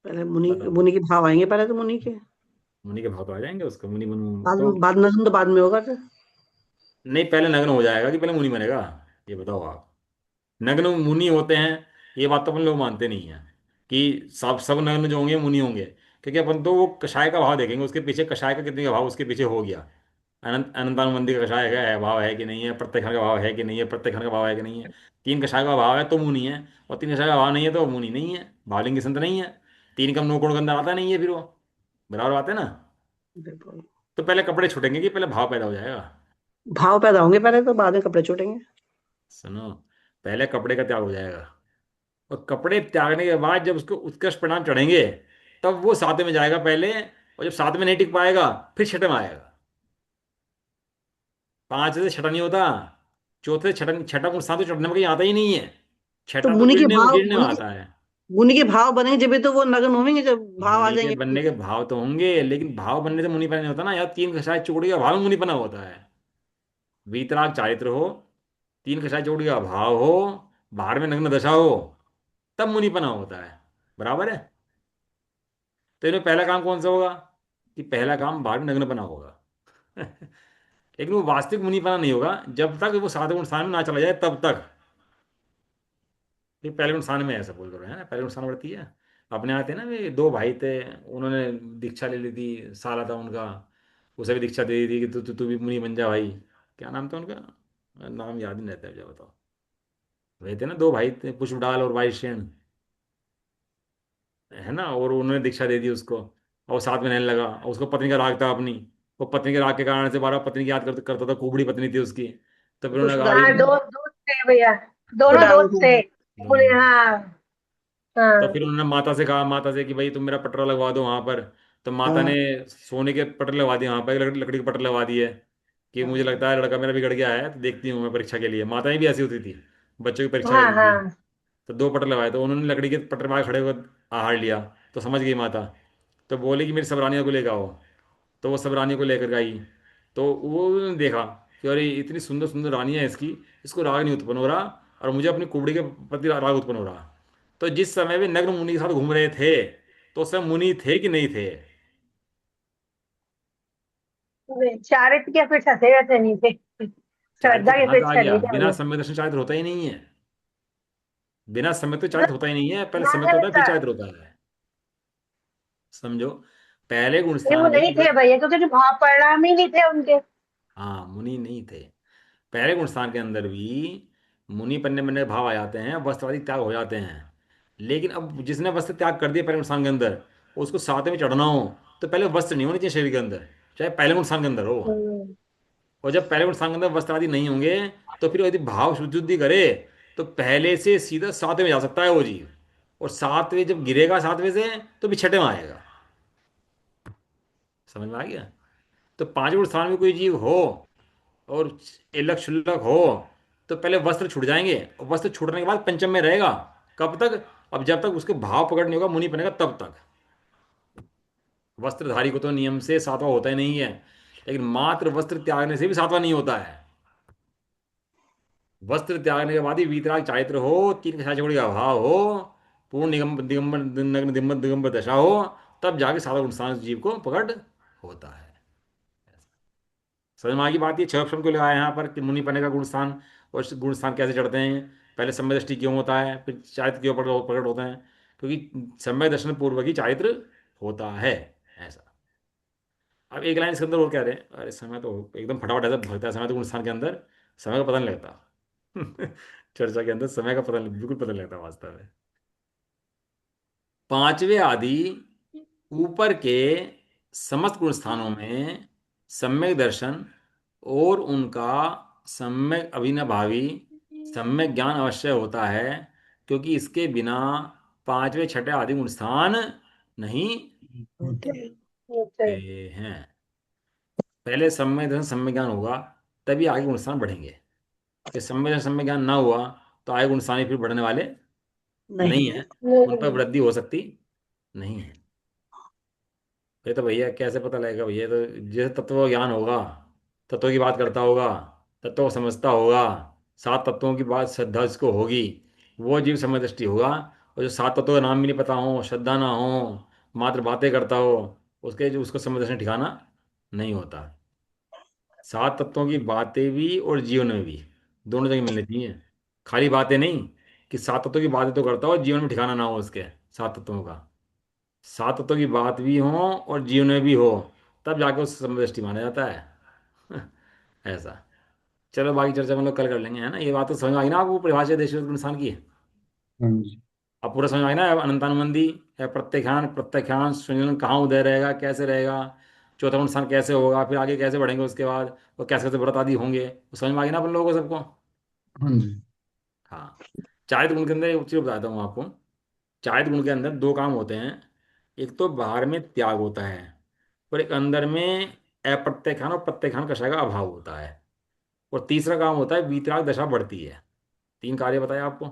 पहले मुनि बताओ। मुनि के भाव आएंगे, पहले तो मुनि के। मुनि के भाव तो आ जाएंगे उसको, मुनि बनू बाद तो। में, बाद नग्न तो बाद में होगा फिर। नहीं, पहले नग्न हो जाएगा कि पहले मुनि बनेगा? ये बताओ आप। नग्न मुनि होते हैं, ये बात तो अपन लोग मानते नहीं है कि सब सब नग्न जो होंगे मुनि होंगे। क्योंकि अपन तो वो कषाय का भाव देखेंगे, उसके पीछे कषाय का कितने का भाव उसके पीछे हो गया। अनंतानुबंधी का कषाय है, भाव है कि नहीं है, प्रत्येक का भाव है कि नहीं है, प्रत्येक का भाव है कि नहीं है। तीन कषाय का भाव है तो मुनि है, और तीन कषाय का भाव नहीं है तो मुनि नहीं है, भावलिंग संत नहीं है। तीन कम नौ गुण के अंदर आता नहीं है फिर वो। बराबर बात है ना? बिल्कुल। तो पहले कपड़े छूटेंगे कि पहले भाव पैदा हो जाएगा? भाव पैदा होंगे पहले, तो बाद में कपड़े छूटेंगे। सुनो, पहले कपड़े का त्याग हो जाएगा, और कपड़े त्यागने के बाद जब उसको उत्कृष्ट परिणाम चढ़ेंगे, तब वो सातवें में जाएगा पहले। और जब सातवें में नहीं टिक पाएगा, फिर छठे में आएगा। पांच से छठा नहीं होता, चौथे से छठा, छठा गुण सातवें चढ़ने में कहीं आता ही नहीं है। तो छठा तो गिरने गिरने में आता है। मुनि के भाव बनेंगे जब, तो वो नग्न होंगे जब भाव आ मुनि के जाएंगे। बनने के भाव तो होंगे, लेकिन भाव बनने से मुनि पना नहीं होता ना यार। तीन कषाय चूड़ी का भाव में मुनि पना होता है। वीतराग चारित्र हो, तीन कषाय चूड़ी का भाव हो, बाहर में नग्न दशा हो, तब मुनि पना होता है। बराबर है? तो इनमें पहला काम कौन सा होगा? कि पहला काम बाहर में नग्न बना होगा। लेकिन वो वास्तविक मुनीपना नहीं होगा जब तक वो साधक स्थान में ना चला जाए, तब तक। फिर पहले स्थान में ऐसा बोल रहे हैं ना, पहले स्थान बढ़ती है। अपने आते हैं ना, वे दो भाई थे, उन्होंने दीक्षा ले ली थी, साला था उनका, उसे भी दीक्षा दे दी थी कि तू तू तू भी मुनि बन जा भाई। क्या नाम था उनका? नाम याद नहीं रहता है, मुझे बताओ। वे थे ना, दो भाई थे, पुष्पडाल और वायुसेन, है ना, और उन्होंने दीक्षा दे दी उसको, और वो साथ में रहने लगा, और उसको पत्नी का राग था अपनी। वो पत्नी के राग के कारण से बारह पत्नी की याद करता था, कुबड़ी पत्नी थी उसकी। तो फिर उन्होंने कहा पुष्पराज कि हाँ, दो दोस्त थे भैया, को दोनों डाल दोस्त थे। बोले दोनों। हाँ। तो फिर हाँ। उन्होंने माता से कहा, माता से कि भाई तुम मेरा पटरा लगवा दो वहां पर। तो माता ने हाँ सोने के पटर लगवा दिए वहां पर, लकड़ी के पटर लगवा दिए, कि मुझे लगता है लड़का मेरा बिगड़ गया है, तो देखती हूँ मैं परीक्षा के लिए। माताएं भी ऐसी होती थी, बच्चों की परीक्षा हाँ। लेती थी। हाँ। तो दो पटर लगाए, तो उन्होंने लकड़ी के पटर में आके खड़े होकर आहार लिया। तो समझ गई माता, तो बोले कि मेरी सब रानियों को लेकर आओ। तो वो सब रानियों को लेकर आई। तो वो उन्होंने देखा कि अरे इतनी सुंदर सुंदर रानियां हैं इसकी, इसको राग नहीं उत्पन्न हो रहा, और मुझे अपनी कुबड़ी के प्रति राग उत्पन्न हो रहा। तो जिस समय वे नग्न मुनि के साथ घूम रहे थे, तो उस समय मुनि थे कि नहीं थे? वे चारित्र की अपेक्षा थे, वैसे नहीं थे। चारित्र श्रद्धा की कहाँ से आ अपेक्षा गया? नहीं थे बिना भैया। सम्यक दर्शन चारित्र होता ही नहीं है। बिना सम्यक तो चारित्र होता ही नहीं है, पहले सम्यक होता है फिर नागरिकता। चारित्र होता है। समझो, पहले गुण ये वो स्थान नहीं में थे भैया, क्योंकि जो भाव परिणाम ही नहीं थे उनके। हाँ, मुनि नहीं थे। पहले गुण स्थान के अंदर भी मुनि पन्ने बनने भाव आ जाते हैं, वस्त्र त्याग हो जाते हैं। लेकिन अब जिसने वस्त्र त्याग कर दिया पहले गुण स्थान के अंदर, उसको सातवें में चढ़ना हो, तो पहले वस्त्र नहीं होने चाहिए शरीर के अंदर, चाहे पहले गुण स्थान के अंदर हो। हम्म। और जब पहले गुण स्थान के अंदर वस्त्र आदि नहीं होंगे, तो फिर यदि भाव शुद्धि करे, तो पहले से सीधा सातवें में जा सकता है वो जीव। और सातवें जब गिरेगा सातवें से, तो फिर छठे में आएगा। समझ में आ गया? तो पांच गुण स्थान में कोई जीव हो और इलक शुल्लक हो, तो पहले वस्त्र छूट जाएंगे, और वस्त्र छूटने के बाद पंचम में रहेगा। कब तक? अब जब तक उसके भाव पकड़ नहीं होगा, मुनि बनेगा तब तक। वस्त्रधारी को तो नियम से सातवां होता ही नहीं है, लेकिन मात्र वस्त्र त्यागने से भी सातवां नहीं होता है। वस्त्र त्यागने के बाद ही वीतराग चारित्र हो, तीन कछाय छोड़ी का भाव हो, पूर्ण निगम दिगंबर नग्न दिगंबर दिगंबर दशा हो, तब जाके सातवां गुण स्थान जीव को पकड़ होता है। समझ में आ गई बात? ये 6 ऑप्शन क्यों लगाया यहाँ पर कि मुनि पन्ने का गुणस्थान और गुणस्थान कैसे चढ़ते हैं? पहले सम्यक दृष्टि क्यों होता है, फिर चारित्र क्यों प्रकट होते हैं? क्योंकि सम्यक दर्शन पूर्वक ही चारित्र होता है। ऐसा। अब एक लाइन इसके अंदर और कह रहे हैं, अरे समय तो एकदम फटाफट ऐसा भरता है समय तो गुणस्थान के अंदर, समय का पता नहीं लगता। चर्चा के अंदर समय का पता नहीं, बिल्कुल पता नहीं लगता वास्तव में। पांचवे आदि ऊपर के समस्त गुण स्थानों में सम्यक दर्शन और उनका सम्यक अविनाभावी सम्यक ज्ञान अवश्य होता है, क्योंकि इसके बिना पांचवे छठे आदि गुण स्थान नहीं होते होते होते हैं। पहले सम्यक दर्शन सम्यक ज्ञान होगा, तभी आगे गुण स्थान बढ़ेंगे। कि सम्यक दर्शन सम्यक ज्ञान ना हुआ तो आगे गुण स्थान ही फिर बढ़ने वाले नहीं नहीं है, उन पर नहीं। वृद्धि हो सकती नहीं है। ये तो भैया कैसे पता लगेगा भैया? तो जैसे तत्व का ज्ञान होगा, तत्वों की बात करता होगा, तत्वों को समझता होगा, 7 तत्वों की बात श्रद्धा जिसको होगी, वो जीव समय दृष्टि होगा। और जो 7 तत्वों का नाम भी नहीं पता हो, श्रद्धा ना हो, मात्र बातें करता हो, उसके जो उसको समय दर्शन ठिकाना नहीं होता। 7 तत्वों की बातें भी और जीवन में भी दोनों जगह मिलनी चाहिए। खाली बातें नहीं कि 7 तत्वों की बातें तो करता हो, जीवन में ठिकाना ना हो उसके 7 तत्वों का। 7 तत्वों की बात भी हो और जीवन में भी हो, तब जाके उस समदृष्टि माना जाता है। ऐसा। चलो बाकी चर्चा हम लोग कल कर लेंगे, है ना? ये बात तो समझ में आई ना आपको, परिभाषा देश इंसान की? हाँ जी। अब पूरा समझ में आई ना? अनंतानुबंधी है, प्रत्यक्षान प्रत्यक्षान संयोजन कहाँ उदय रहेगा, कैसे रहेगा, चौथा अनुष्ठान कैसे होगा, फिर आगे कैसे बढ़ेंगे उसके बाद, और कैसे कैसे व्रत आदि होंगे, वो समझ में आ गई ना अपन लोगों को सबको? हाँ जी। हाँ। चारित्र गुण के अंदर एक चीज बताता हूँ आपको। चारित्र गुण के अंदर 2 काम होते हैं। एक तो बाहर में त्याग होता है, और एक अंदर में अप्रत्यक्षान और प्रत्यक्षान कषाय का अभाव होता है। और तीसरा काम होता है वीतराग दशा बढ़ती है। 3 कार्य बताए आपको।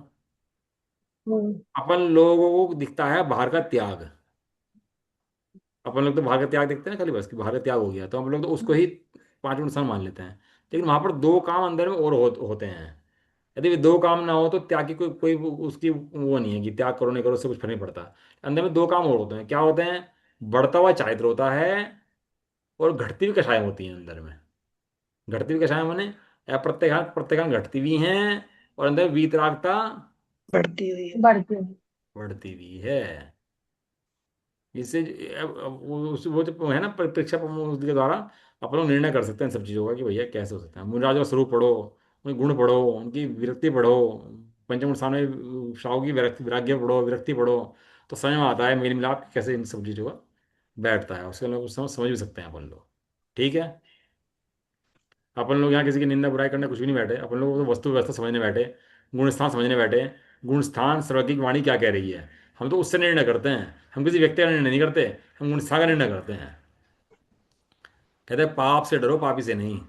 हम्म। अपन लोगों को दिखता है बाहर का त्याग। अपन लोग तो बाहर का त्याग देखते हैं ना खाली, बस कि बाहर का त्याग हो गया तो हम लोग तो उसको ही 5 नुकसान मान लेते हैं। लेकिन वहां पर 2 काम अंदर में और होते हैं। यदि वे 2 काम ना हो तो त्याग की कोई उसकी वो नहीं है कि त्याग करो नहीं करो, उससे कुछ फर्क नहीं पड़ता। अंदर में 2 काम और होते हैं। क्या होते हैं? बढ़ता हुआ चारित्र होता है, और घटती हुई कषाय होती हैं अंदर में। घटती हुई कषाय माने अप्रत्येगांत प्रत्येगांत घटती भी हैं, और अंदर वीतरागता बढ़ती हुई है। बढ़ती है। बढ़ती भी है। इससे वो जो है ना परीक्षा के द्वारा अपन लोग निर्णय कर सकते हैं इन सब चीज़ों का कि भैया कैसे हो सकता है। मुनिराज का स्वरूप पढ़ो, उनके गुण पढ़ो, उनकी विरक्ति पढ़ो, पंचम सामने शाह की विराग्य पढ़ो, विरक्ति पढ़ो, तो समझ में आता है मेल मिलाप कैसे इन सब चीज़ों का बैठता है। उसके लोग समझ भी सकते हैं अपन लोग। ठीक है। अपन लोग यहाँ किसी की निंदा बुराई करने कुछ भी नहीं बैठे, अपन लोग तो वस्तु व्यवस्था समझने बैठे, गुण स्थान समझने बैठे। गुण स्थान सर्वज्ञ की वाणी क्या कह रही है, हम तो उससे निर्णय करते हैं। हम किसी व्यक्ति का निर्णय नहीं करते, हम गुण स्थान का निर्णय करते हैं। कहते हैं पाप से डरो, पापी से नहीं।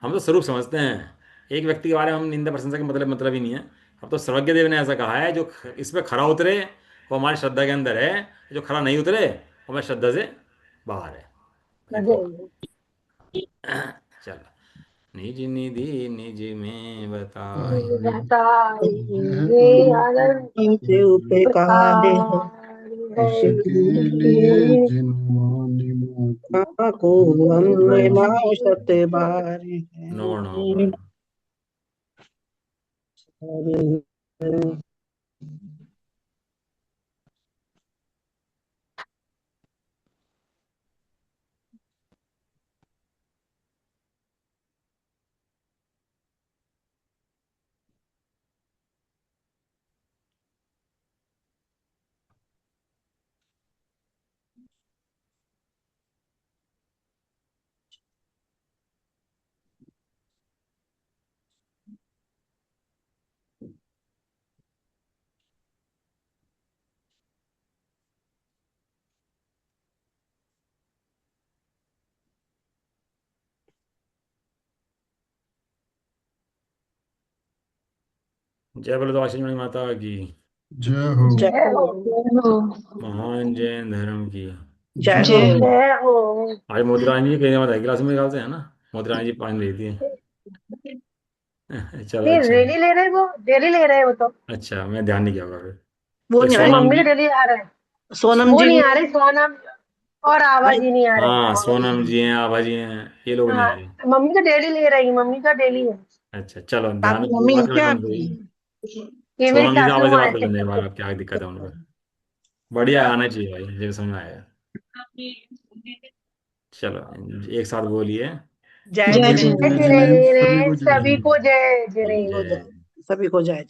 हम तो स्वरूप समझते हैं। एक व्यक्ति के बारे में हम निंदा प्रशंसा के मतलब ही नहीं है। अब तो सर्वज्ञ देव ने ऐसा कहा है, जो इस पे खरा उतरे वो हमारी श्रद्धा के अंदर है, जो खरा नहीं उतरे वो हमारी श्रद्धा से बाहर है। ये तो चलो। निज निधि निज में बताई, बताइए आनंद के उपकार है उसके लिए जिनके जिनवानी मोती को हमने नाशत बारी नो नो पर। है। जय बोले तो आशीष माता की। जय हो। जय जय हो। हो। महान जैन धर्म की। जय जय हो। हो। जय हो। आज मोदी रानी जी कहीं मत है क्लास में ख्याल से, है ना? मोदी रानी जी पानी देती है। चलो नहीं अच्छा है। डेली ले रहे हैं वो, डेली ले रहे हैं वो तो। अच्छा, मैं ध्यान नहीं किया होगा फिर। वो एक नहीं उसकी आई सोनम मम्मी जी। तो डेली आ रहा है। सोनम वो जी नहीं भी आ रही सोनम। और आवाज ही नहीं आ रही। हाँ, सोनम जी हैं, आभा जी हैं, ये लोग नहीं हाँ, आए। मम्मी तो डेली ले रही, मम्मी का डेली है। अच्छा, चलो ध्यान आपकी रखिए, मम्मी है बात कर क्या लेना उनसे आपकी? ही। ये मेरी सोनम जी से, आभा सासू से माँ बात कर लेना एक बार, है। आप क्या दिक्कत है उनको। बढ़िया आना चाहिए भाई, मुझे समझ में आया। चलो एक साथ बोलिए। जय सभी को जिनेंद्र। जय जय जिनेंद्र, सभी जिनेंद्र, को जय सभी को जिनेंद्र। जय सभी को जिनेंद्र। जय, सभी को जय।